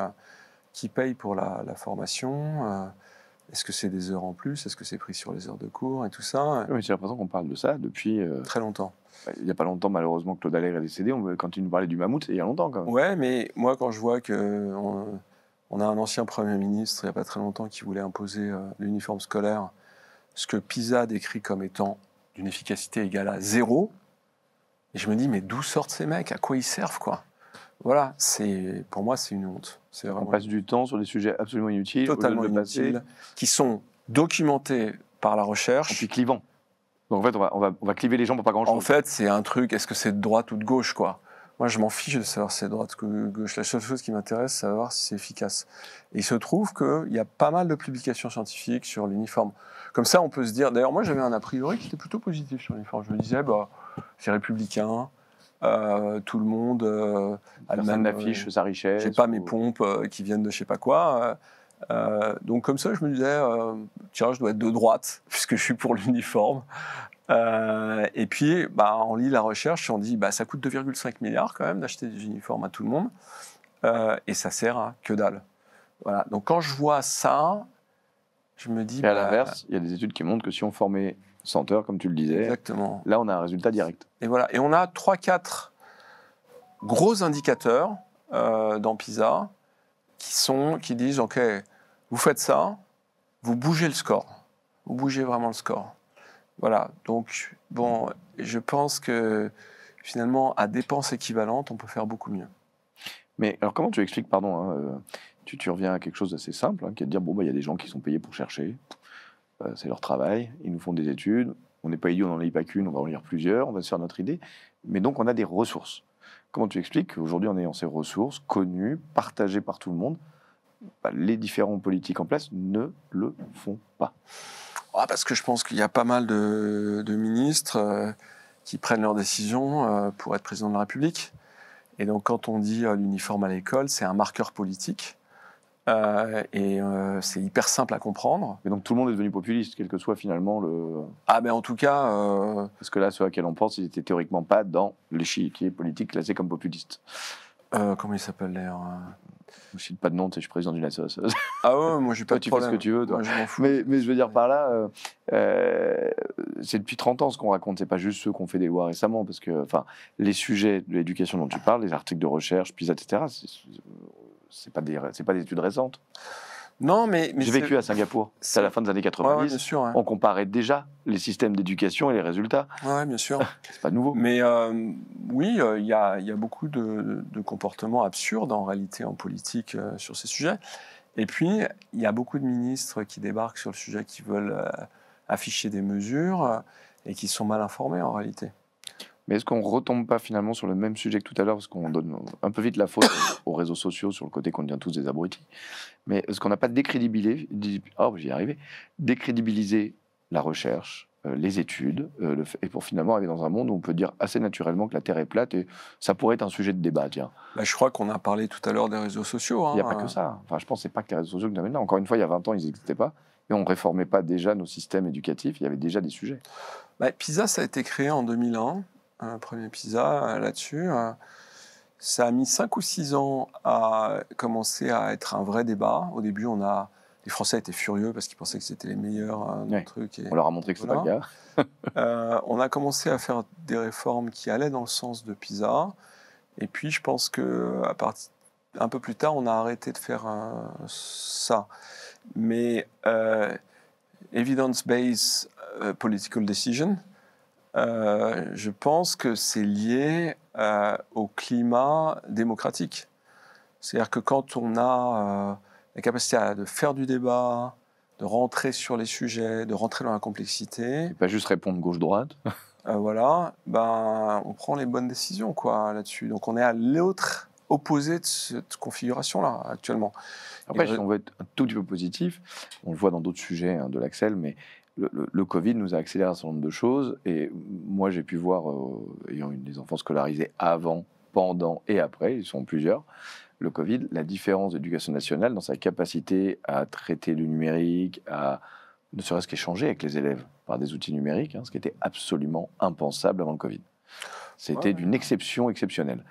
qui paye pour la formation, est-ce que c'est des heures en plus, est-ce que c'est pris sur les heures de cours et tout ça. Oui, j'ai l'impression qu'on parle de ça depuis... Très longtemps. Il n'y a pas longtemps, malheureusement, que Claude Allègre est décédé. Quand il nous parlait du mammouth, c'est il y a longtemps, quand même. Ouais, mais moi, quand je vois que On a un ancien Premier ministre, il n'y a pas très longtemps, qui voulait imposer l'uniforme scolaire, ce que PISA décrit comme étant d'une efficacité égale à 0. Et je me dis, mais d'où sortent ces mecs? À quoi ils servent, quoi? Voilà, pour moi, c'est une honte. On passe du temps sur des sujets absolument inutiles, totalement inutiles, qui sont documentés par la recherche. Et puis clivants. Donc en fait, on va cliver les gens pour pas grand-chose. En fait, c'est un truc, est-ce que c'est de droite ou de gauche, quoi? Moi, je m'en fiche de savoir si c'est de droite ou de gauche. La seule chose qui m'intéresse, c'est de savoir si c'est efficace. Et il se trouve qu'il y a pas mal de publications scientifiques sur l'uniforme. Comme ça, on peut se dire... D'ailleurs, moi, j'avais un a priori qui était plutôt positif sur l'uniforme. Je me disais, c'est républicain, tout le monde a le même... affiche sa richesse. J'ai pas mes pompes qui viennent de je sais pas quoi. Donc comme ça, je me disais, tiens, je dois être de droite, puisque je suis pour l'uniforme. Et puis, on lit la recherche et on dit, ça coûte 2,5 milliards quand même d'acheter des uniformes à tout le monde. Et ça sert à que dalle. Voilà. Donc quand je vois ça, je me dis... Et à l'inverse, il y a des études qui montrent que si on formait 100 heures, comme tu le disais, exactement. Là, on a un résultat direct. Et voilà. Et on a 3-4 gros indicateurs dans PISA qui disent, OK, vous faites ça, vous bougez le score. Vous bougez vraiment le score. Voilà. Donc, bon, je pense que finalement, à dépenses équivalentes, on peut faire beaucoup mieux. Mais alors, comment tu expliques, pardon, tu reviens à quelque chose d'assez simple, qui est de dire, il y a des gens qui sont payés pour chercher, c'est leur travail, ils nous font des études, on n'est pas idiots, on n'en lit pas qu'une, on va en lire plusieurs, on va se faire notre idée, mais donc on a des ressources. Comment tu expliques qu'aujourd'hui, en ayant ces ressources connues, partagées par tout le monde, les différents politiques en place ne le font pas? Parce que je pense qu'il y a pas mal de ministres qui prennent leurs décisions pour être président de la République. Et donc, quand on dit l'uniforme à l'école, c'est un marqueur politique. Et c'est hyper simple à comprendre. Et donc, tout le monde est devenu populiste, quel que soit finalement le... En tout cas... Parce que là, ceux à qui on pense, ils n'étaient théoriquement pas dans l'échiquier politique classé comme populiste. Comment il s'appelle d'ailleurs Je ne cite pas de nom, je suis président d'une association. Ah ouais, moi j'ai pas de problème. Tu fais ce que tu veux, toi. Moi, je m'en fous. Mais je veux dire par là, c'est depuis 30 ans ce qu'on raconte, c'est pas juste ceux qu'on fait des lois récemment, parce que les sujets de l'éducation dont tu parles, les articles de recherche, PISA, etc., c'est pas des études récentes. Non, mais j'ai vécu à Singapour, c'est à la fin des années 90. Ouais, bien sûr, ouais. On comparait déjà les systèmes d'éducation et les résultats. Ouais, bien sûr. C'est pas nouveau. Mais oui, il y a beaucoup de comportements absurdes en réalité en politique sur ces sujets. Et puis, il y a beaucoup de ministres qui débarquent sur le sujet, qui veulent afficher des mesures et qui sont mal informés en réalité. Mais est-ce qu'on ne retombe pas finalement sur le même sujet que tout à l'heure, parce qu'on donne un peu vite la faute aux réseaux sociaux sur le côté qu'on devient tous des abrutis, mais est-ce qu'on n'a pas décrédibilisé la recherche, les études, et pour finalement arriver dans un monde où on peut dire assez naturellement que la Terre est plate, et ça pourrait être un sujet de débat, tiens. Je crois qu'on a parlé tout à l'heure des réseaux sociaux. Il n'y a pas que ça. Je pense que ce n'est pas que les réseaux sociaux que nous amènent là. Encore une fois, il y a 20 ans, ils n'existaient pas, et on ne réformait pas déjà nos systèmes éducatifs, il y avait déjà des sujets. PISA, ça a été créé en 2001. Un premier PISA là-dessus. Ça a mis 5 ou 6 ans à commencer à être un vrai débat. Au début, les Français étaient furieux parce qu'ils pensaient que c'était les meilleurs trucs. Et on leur a montré que c'était pas le cas. On a commencé à faire des réformes qui allaient dans le sens de PISA. Et puis, je pense un peu plus tard, on a arrêté de faire ça. Mais evidence-based political decision, je pense que c'est lié au climat démocratique. C'est-à-dire que quand on a la capacité de faire du débat, de rentrer sur les sujets, de rentrer dans la complexité... Et pas juste répondre gauche-droite. On prend les bonnes décisions là-dessus. Donc on est à l'autre opposé de cette configuration-là actuellement. Après, si on veut être un tout petit peu positif, on le voit dans d'autres sujets de l'Axel, mais le Covid nous a accéléré un certain nombre de choses, et moi j'ai pu voir, ayant eu des enfants scolarisés avant, pendant et après, ils sont plusieurs, le Covid, la différence de l'éducation nationale dans sa capacité à traiter le numérique, à ne serait-ce qu'échanger avec les élèves par des outils numériques, ce qui était absolument impensable avant le Covid. C'était d'une exception exceptionnelle.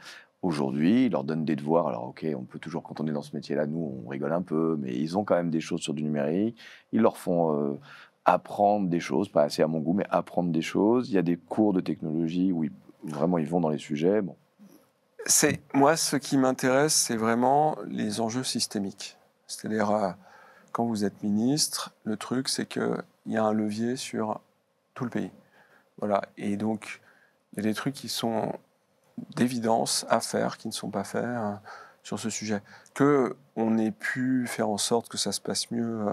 Aujourd'hui, ils leur donnent des devoirs. Alors, ok, on peut toujours, quand on est dans ce métier-là, nous, on rigole un peu, mais ils ont quand même des choses sur du numérique. Ils leur font apprendre des choses, pas assez à mon goût, mais apprendre des choses. Il y a des cours de technologie où vraiment ils vont dans les sujets. Bon. Moi, ce qui m'intéresse, c'est vraiment les enjeux systémiques. C'est-à-dire, quand vous êtes ministre, le truc, c'est qu'il y a un levier sur tout le pays. Voilà. Et donc, il y a des trucs qui sont d'évidence à faire, qui ne sont pas faits sur ce sujet. Qu'on ait pu faire en sorte que ça se passe mieux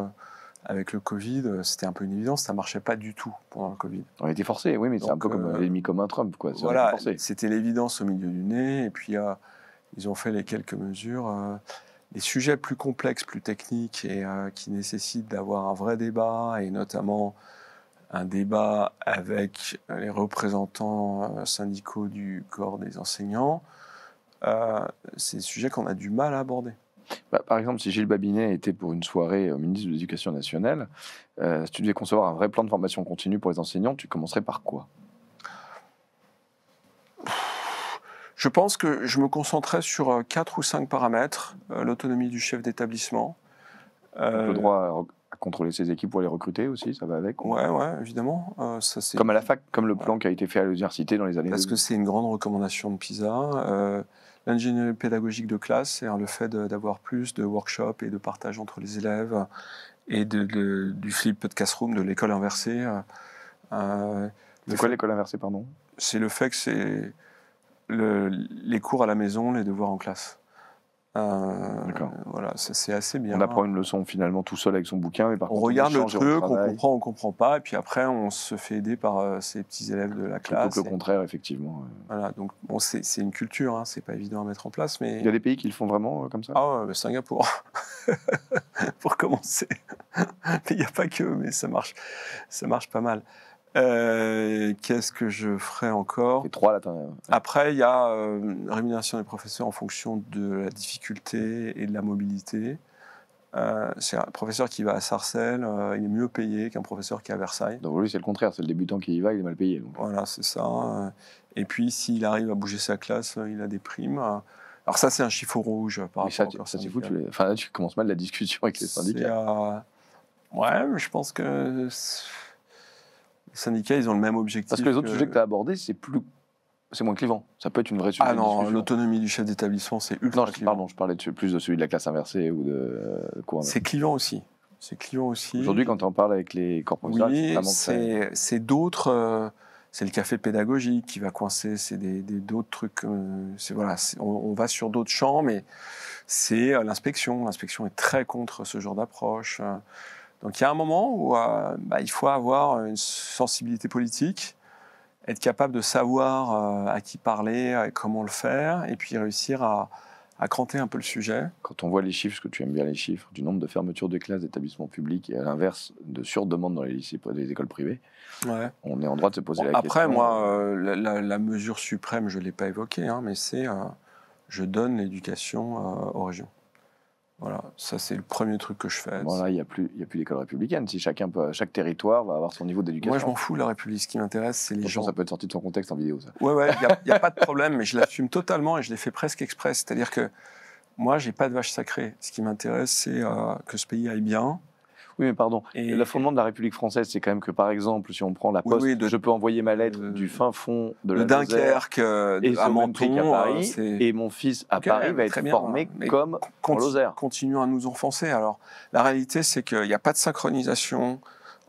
avec le Covid, c'était un peu une évidence, ça ne marchait pas du tout pendant le Covid. On a été forcé, oui, mais c'est un peu comme l'ennemi commun Trump, quoi. Voilà, c'était l'évidence au milieu du nez, et puis ils ont fait les quelques mesures. Les sujets plus complexes, plus techniques, et qui nécessitent d'avoir un vrai débat, et notamment un débat avec les représentants syndicaux du corps des enseignants, c'est des sujets qu'on a du mal à aborder. Par exemple, si Gilles Babinet était pour une soirée au ministre de l'Éducation nationale, si tu devais concevoir un vrai plan de formation continue pour les enseignants, tu commencerais par quoi? Je pense que je me concentrais sur 4 ou 5 paramètres. L'autonomie du chef d'établissement. Le droit à contrôler ses équipes pour les recruter aussi, ça va avec? Ouais, évidemment. Ça, c'est comme à la fac, comme le plan qui a été fait à l'université dans les années 2000. Parce que c'est une grande recommandation de PISA. L'ingénierie pédagogique de classe, c'est le fait d'avoir plus de workshops et de partage entre les élèves et du flip de classroom, de l'école inversée. C'est quoi l'école inversée, pardon? C'est le fait que c'est les cours à la maison, les devoirs en classe. D'accord. Voilà, c'est assez bien. On apprend une leçon finalement tout seul avec son bouquin, mais par contre, on regarde le truc, on comprend pas, et puis après on se fait aider par ces petits élèves de la classe. Plutôt que le contraire, effectivement. Voilà, donc bon, c'est une culture, hein, c'est pas évident à mettre en place, mais il y a des pays qui le font vraiment comme ça. Ah ouais, Singapour, pour commencer. Mais il n'y a pas que, mais ça marche pas mal. Qu'est-ce que je ferais encore? Les 3 latins. Après, il y a rémunération des professeurs en fonction de la difficulté et de la mobilité. C'est un professeur qui va à Sarcelles, il est mieux payé qu'un professeur qui est à Versailles. Donc lui, c'est le contraire, c'est le débutant qui y va, il est mal payé. Donc. Voilà, c'est ça. Et puis, s'il arrive à bouger sa classe, il a des primes. Alors ça, c'est un chiffon rouge par rapport ça, c'est fou. Enfin, là, tu commences mal la discussion avec les syndicats. Ouais, mais je pense que les syndicats, ils ont le même objectif. Parce que les autres sujets que tu as abordés, c'est moins clivant. Ça peut être une vraie sujet. Ah non, l'autonomie du chef d'établissement, c'est ultra clivant. Pardon, je parlais plus de celui de la classe inversée ou de cours inversé. C'est clivant aussi. Aujourd'hui, quand tu en parles avec les corps professionnels, oui, c'est d'autres... c'est le café pédagogique qui va coincer, c'est d'autres trucs. On va sur d'autres champs, mais c'est l'inspection. L'inspection est très contre ce genre d'approche. Donc il y a un moment où il faut avoir une sensibilité politique, être capable de savoir à qui parler, comment le faire, et puis réussir à cranter un peu le sujet. Quand on voit les chiffres, parce que tu aimes bien les chiffres, du nombre de fermetures de classes d'établissements publics et à l'inverse de surdemande dans les lycées, les écoles privées, on est en droit de se poser la question. Après, moi, la mesure suprême, je ne l'ai pas évoquée, hein, mais c'est je donne l'éducation aux régions. Voilà, ça c'est le premier truc que je fais. Bon, là, il n'y a plus d'école républicaine. Si chaque territoire va avoir son niveau d'éducation. Moi, je m'en fous de la République. Ce qui m'intéresse, c'est les gens. Ça peut être sorti de son contexte en vidéo, ça. Ouais, il n'y a pas de problème, mais je l'assume totalement et je l'ai fait presque exprès. C'est-à-dire que moi, je n'ai pas de vache sacrée. Ce qui m'intéresse, c'est que ce pays aille bien. Oui, mais pardon. Le fondement de la République française, c'est quand même que, par exemple, si on prend la Poste, je peux envoyer ma lettre du fin fond de la Dunkerque à Menton, à Paris, et mon fils à Paris va être formé comme en Lozère. Continuons à nous enfoncer. Alors, la réalité, c'est qu'il n'y a pas de synchronisation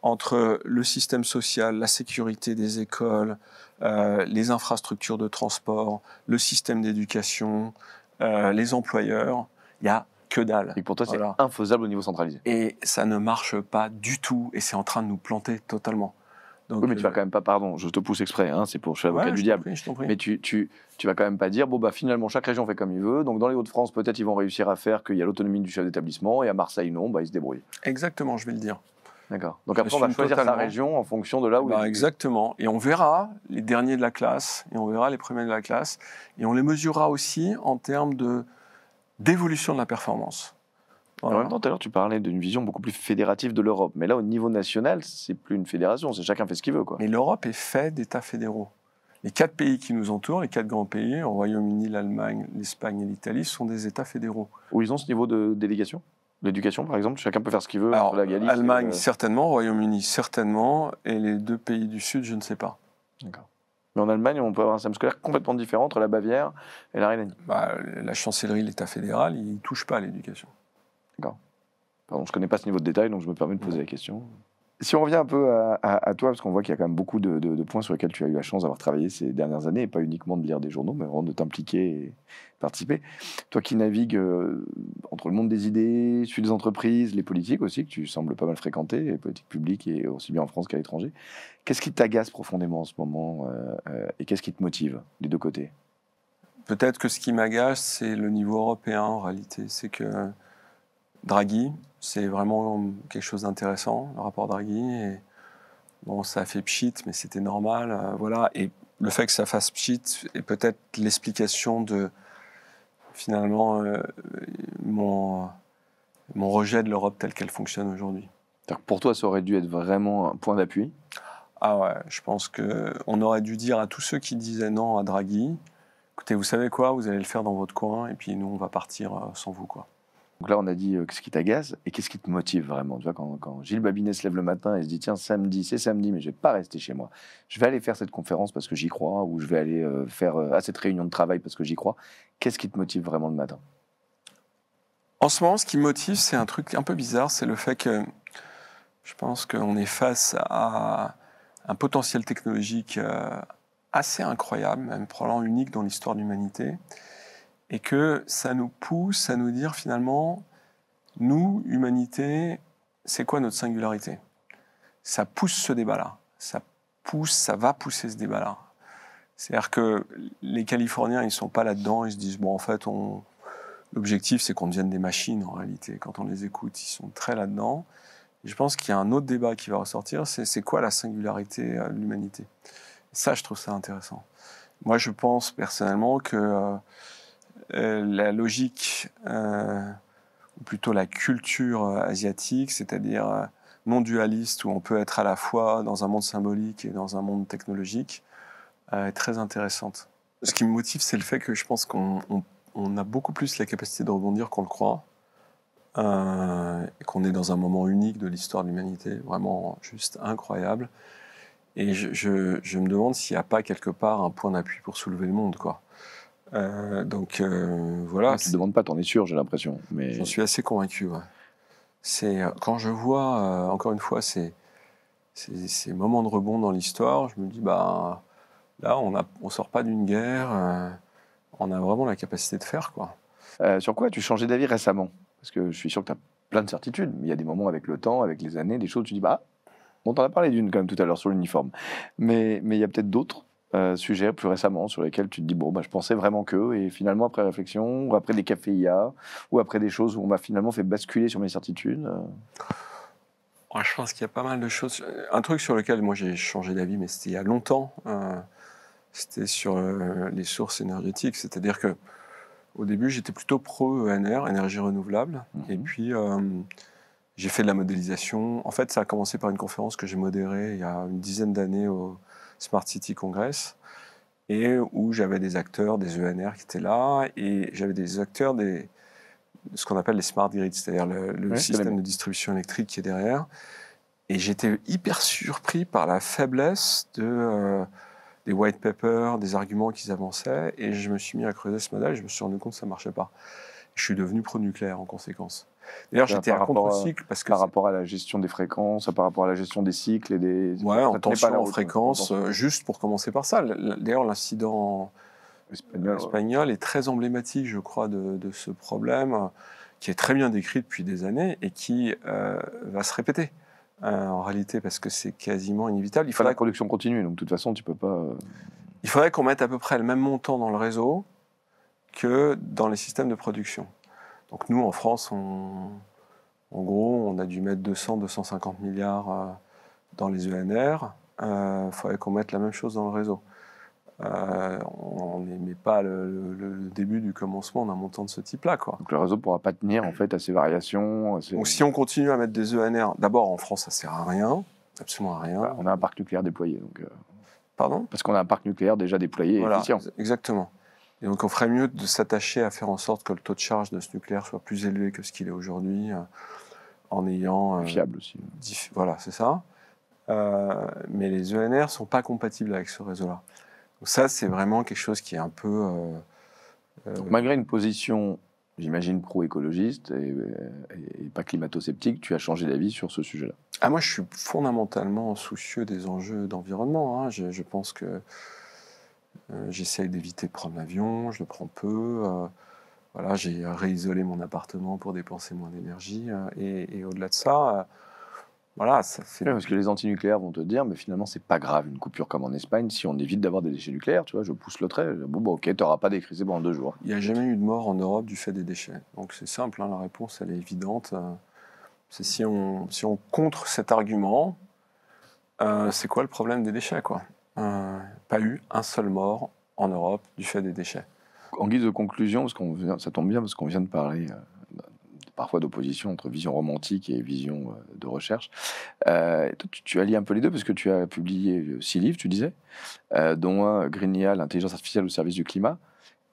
entre le système social, la sécurité des écoles, les infrastructures de transport, le système d'éducation, les employeurs. Il y a que dalle. Et pour toi, c'est infaisable au niveau centralisé. Et ça ne marche pas du tout, et c'est en train de nous planter totalement. Donc, oui, mais tu vas quand même pas, pardon, je te pousse exprès, hein, c'est pour je suis l'avocat du diable. Je t'en prie. Mais tu vas quand même pas dire, finalement, chaque région fait comme il veut, donc dans les Hauts-de-France, peut-être ils vont réussir à faire qu'il y a l'autonomie du chef d'établissement, et à Marseille, non, ils se débrouillent. Exactement, je vais le dire. D'accord. Donc après, on va choisir sa région en fonction de là où il est. Exactement. Et on verra les derniers de la classe, et on verra les premiers de la classe, et on les mesurera aussi en termes d'évolution de la performance. Voilà. En même temps, tout à l'heure, tu parlais d'une vision beaucoup plus fédérative de l'Europe. Mais là, au niveau national, c'est plus une fédération, c'est chacun fait ce qu'il veut, quoi. Mais l'Europe est faite d'États fédéraux. Les 4 pays qui nous entourent, les 4 grands pays, le Royaume-Uni, l'Allemagne, l'Espagne et l'Italie, sont des États fédéraux. Où ils ont ce niveau de délégation? L'éducation, par exemple, chacun peut faire ce qu'il veut. Alors, la Galice, Allemagne, certainement, Royaume-Uni, certainement, et les 2 pays du Sud, je ne sais pas. D'accord. Mais en Allemagne, on peut avoir un système scolaire complètement différent entre la Bavière et la Rhénanie. La chancellerie, l'État fédéral, il ne touche pas à l'éducation. D'accord. Pardon, je ne connais pas ce niveau de détail, donc je me permets de poser la question. Si on revient un peu à toi, parce qu'on voit qu'il y a quand même beaucoup de points sur lesquels tu as eu la chance d'avoir travaillé ces dernières années, et pas uniquement de lire des journaux, mais vraiment de t'impliquer et participer. Toi qui navigues entre le monde des idées, celui des entreprises, les politiques aussi, que tu sembles pas mal fréquenter, les politiques publiques, et aussi bien en France qu'à l'étranger, qu'est-ce qui t'agace profondément en ce moment et qu'est-ce qui te motive des deux côtés? Peut-être que ce qui m'agace, c'est le niveau européen en réalité. C'est que Draghi, c'est vraiment quelque chose d'intéressant, le rapport Draghi. Et bon, ça a fait pchit, mais c'était normal. Voilà. Et le fait que ça fasse pchit est peut-être l'explication de finalement mon rejet de l'Europe telle qu'elle fonctionne aujourd'hui. Pour toi, ça aurait dû être vraiment un point d'appui? Ah ouais, je pense qu'on aurait dû dire à tous ceux qui disaient non à Draghi, écoutez, vous savez quoi, vous allez le faire dans votre coin, et puis nous, on va partir sans vous, quoi. Donc là, on a dit ce qui t'agace et qu'est-ce qui te motive vraiment. Tu vois, quand Gilles Babinet se lève le matin et se dit tiens, samedi, c'est samedi, mais je vais pas rester chez moi. Je vais aller faire cette conférence parce que j'y crois, ou je vais aller faire à cette réunion de travail parce que j'y crois. Qu'est-ce qui te motive vraiment le matin? En ce moment, ce qui me motive, c'est un truc un peu bizarre, c'est le fait que je pense qu'on est face à un potentiel technologique assez incroyable, même probablement unique dans l'histoire de l'humanité, et que ça nous pousse à nous dire finalement, nous, humanité, c'est quoi notre singularité? Ça pousse ce débat-là, ça va pousser ce débat-là. C'est-à-dire que les Californiens, ils ne sont pas là-dedans, ils se disent, bon, en fait, l'objectif, c'est qu'on devienne des machines, en réalité. Quand on les écoute, ils sont très là-dedans. Et je pense qu'il y a un autre débat qui va ressortir, c'est quoi la singularité de l'humanité? Ça, je trouve ça intéressant. Moi, je pense personnellement que la logique, ou plutôt la culture asiatique, c'est-à-dire non dualiste, où on peut être à la fois dans un monde symbolique et dans un monde technologique, est très intéressante. Ce qui me motive, c'est le fait que je pense qu'on a beaucoup plus la capacité de rebondir qu'on le croit, et qu'on est dans un moment unique de l'histoire de l'humanité, vraiment juste incroyable. Et je me demande s'il n'y a pas quelque part un point d'appui pour soulever le monde, quoi. Voilà. Tu ne te demandes pas, t'en es sûr, j'ai l'impression. Mais... J'en suis assez convaincu. Ouais. C'est quand je vois, encore une fois, ces moments de rebond dans l'histoire, je me dis, bah, là, on sort pas d'une guerre, on a vraiment la capacité de faire, quoi. Sur quoi as-tu changé d'avis récemment? Parce que je suis sûr que tu as plein de certitudes. Mais il y a des moments avec le temps, avec les années, des choses où tu dis, bah, bon, t'en as parlé d'une quand même tout à l'heure sur l'uniforme. Mais il y a peut-être d'autres sujets plus récemment sur lesquels tu te dis, bon, bah, je pensais vraiment que, et finalement, après réflexion, ou après des cafés IA, ou après des choses où on m'a finalement fait basculer sur mes certitudes. Ouais, je pense qu'il y a pas mal de choses. Un truc sur lequel moi j'ai changé d'avis, mais c'était il y a longtemps, c'était sur les sources énergétiques. C'est-à-dire que au début, j'étais plutôt pro-ENR, énergie renouvelable. Et puis, j'ai fait de la modélisation. En fait, ça a commencé par une conférence que j'ai modérée il y a une dizaine d'années au Smart City Congress, et où j'avais des acteurs des ENR qui étaient là, et j'avais des acteurs ce qu'on appelle les smart grids, c'est-à-dire le système de distribution électrique qui est derrière. Et j'étais hyper surpris par la faiblesse des white papers, des arguments qu'ils avançaient, et je me suis mis à creuser ce modèle, et je me suis rendu compte que ça ne marchait pas. Je suis devenu pro-nucléaire en conséquence. D'ailleurs, j'étais à contre-cycle parce que... Par rapport à la gestion des fréquences, par rapport à la gestion des cycles et des... Ouais, en tension, en fréquence, juste pour commencer par ça. D'ailleurs, l'incident espagnol est très emblématique, je crois, de ce problème, qui est très bien décrit depuis des années et qui va se répéter. En réalité, parce que c'est quasiment inévitable. Il faudrait la production continue, donc de toute façon, tu peux pas... Il faudrait qu'on mette à peu près le même montant dans le réseau que dans les systèmes de production. Donc nous, en France, en gros, on a dû mettre 200-250 milliards dans les ENR. Il faudrait qu'on mette la même chose dans le réseau. On n'émet pas le début du commencement d'un montant de ce type-là, quoi. Donc le réseau ne pourra pas tenir en fait à ces variations. Donc si on continue à mettre des ENR, d'abord en France, ça ne sert à rien, absolument à rien. Bah, on a un parc nucléaire déployé. Donc, Pardon ? Parce qu'on a un parc nucléaire déjà déployé et efficient. Exactement. Et donc on ferait mieux de s'attacher à faire en sorte que le taux de charge de ce nucléaire soit plus élevé que ce qu'il est aujourd'hui, en ayant... fiable aussi. Voilà, c'est ça. Mais les ENR ne sont pas compatibles avec ce réseau-là. Donc ça, c'est vraiment quelque chose qui est un peu... Donc, malgré une position j'imagine pro-écologiste et pas climato-sceptique, tu as changé d'avis sur ce sujet-là. Ah, moi, je suis fondamentalement soucieux des enjeux d'environnement. Hein. Je pense que j'essaye d'éviter de prendre l'avion, je le prends peu. Voilà, j'ai réisolé mon appartement pour dépenser moins d'énergie. Et au-delà de ça, voilà, ça fait... Ouais, parce que les antinucléaires vont te dire, mais finalement, c'est pas grave, une coupure comme en Espagne, si on évite d'avoir des déchets nucléaires, tu vois, je pousse le trait, bon, bah, ok, t'auras pas d'électricité pendant 2 jours. Il n'y a jamais eu de mort en Europe du fait des déchets. Donc c'est simple, hein, la réponse, elle est évidente. C'est si on contre cet argument, c'est quoi le problème des déchets, quoi? Pas eu un seul mort en Europe du fait des déchets. En guise de conclusion, ça tombe bien parce qu'on vient de parler parfois d'opposition entre vision romantique et vision de recherche. Toi, tu allies un peu les deux parce que tu as publié 6 livres, tu disais, dont un, Greenia, l'intelligence artificielle au service du climat,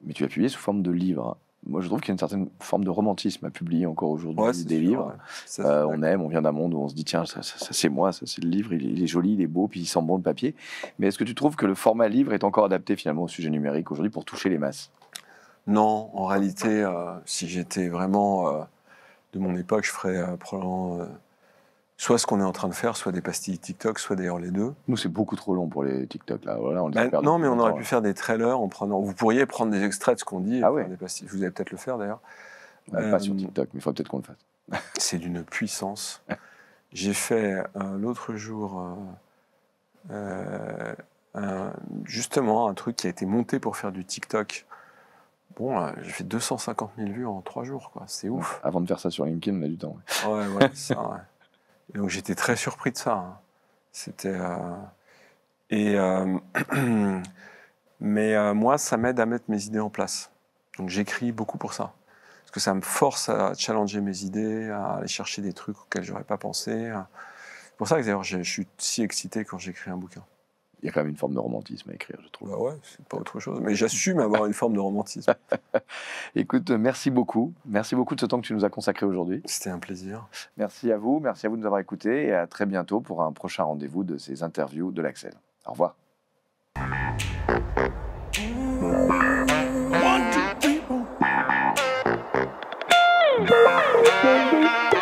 mais tu as publié sous forme de livres. Moi, je trouve qu'il y a une certaine forme de romantisme à publier encore aujourd'hui des livres. Ouais. On aime, on vient d'un monde où on se dit, tiens, ça c'est moi, ça c'est le livre, il est joli, il est beau, puis il sent bon le papier. Mais est-ce que tu trouves que le format livre est encore adapté finalement au sujet numérique aujourd'hui pour toucher les masses? Non, en réalité, si j'étais vraiment de mon époque, je ferais probablement soit ce qu'on est en train de faire, soit des pastilles TikTok, soit d'ailleurs les deux. Nous, c'est beaucoup trop long pour les TikTok. Là. Voilà, non, mais on aurait pu faire des trailers en prenant... Vous pourriez prendre des extraits de ce qu'on dit et faire des pastilles. Vous allez peut-être le faire d'ailleurs. Pas sur TikTok, mais il faudrait peut-être qu'on le fasse. C'est d'une puissance. J'ai fait l'autre jour justement un truc qui a été monté pour faire du TikTok. Bon, j'ai fait 250 000 vues en 3 jours, quoi. C'est ouf. Avant de faire ça sur LinkedIn, on a du temps. Ouais, ça, ouais. Et donc j'étais très surpris de ça. Hein. C'était... Mais moi, ça m'aide à mettre mes idées en place. Donc j'écris beaucoup pour ça. Parce que ça me force à challenger mes idées, à aller chercher des trucs auxquels j'aurais pas pensé. C'est pour ça que d'ailleurs je suis si excité quand j'écris un bouquin. Il y a quand même une forme de romantisme à écrire, je trouve. Bah ouais, c'est pas autre chose. Mais j'assume avoir une forme de romantisme. Écoute, merci beaucoup. Merci beaucoup de ce temps que tu nous as consacré aujourd'hui. C'était un plaisir. Merci à vous de nous avoir écoutés et à très bientôt pour un prochain rendez-vous de ces interviews de l'Axel. Au revoir. 1, 2, 3.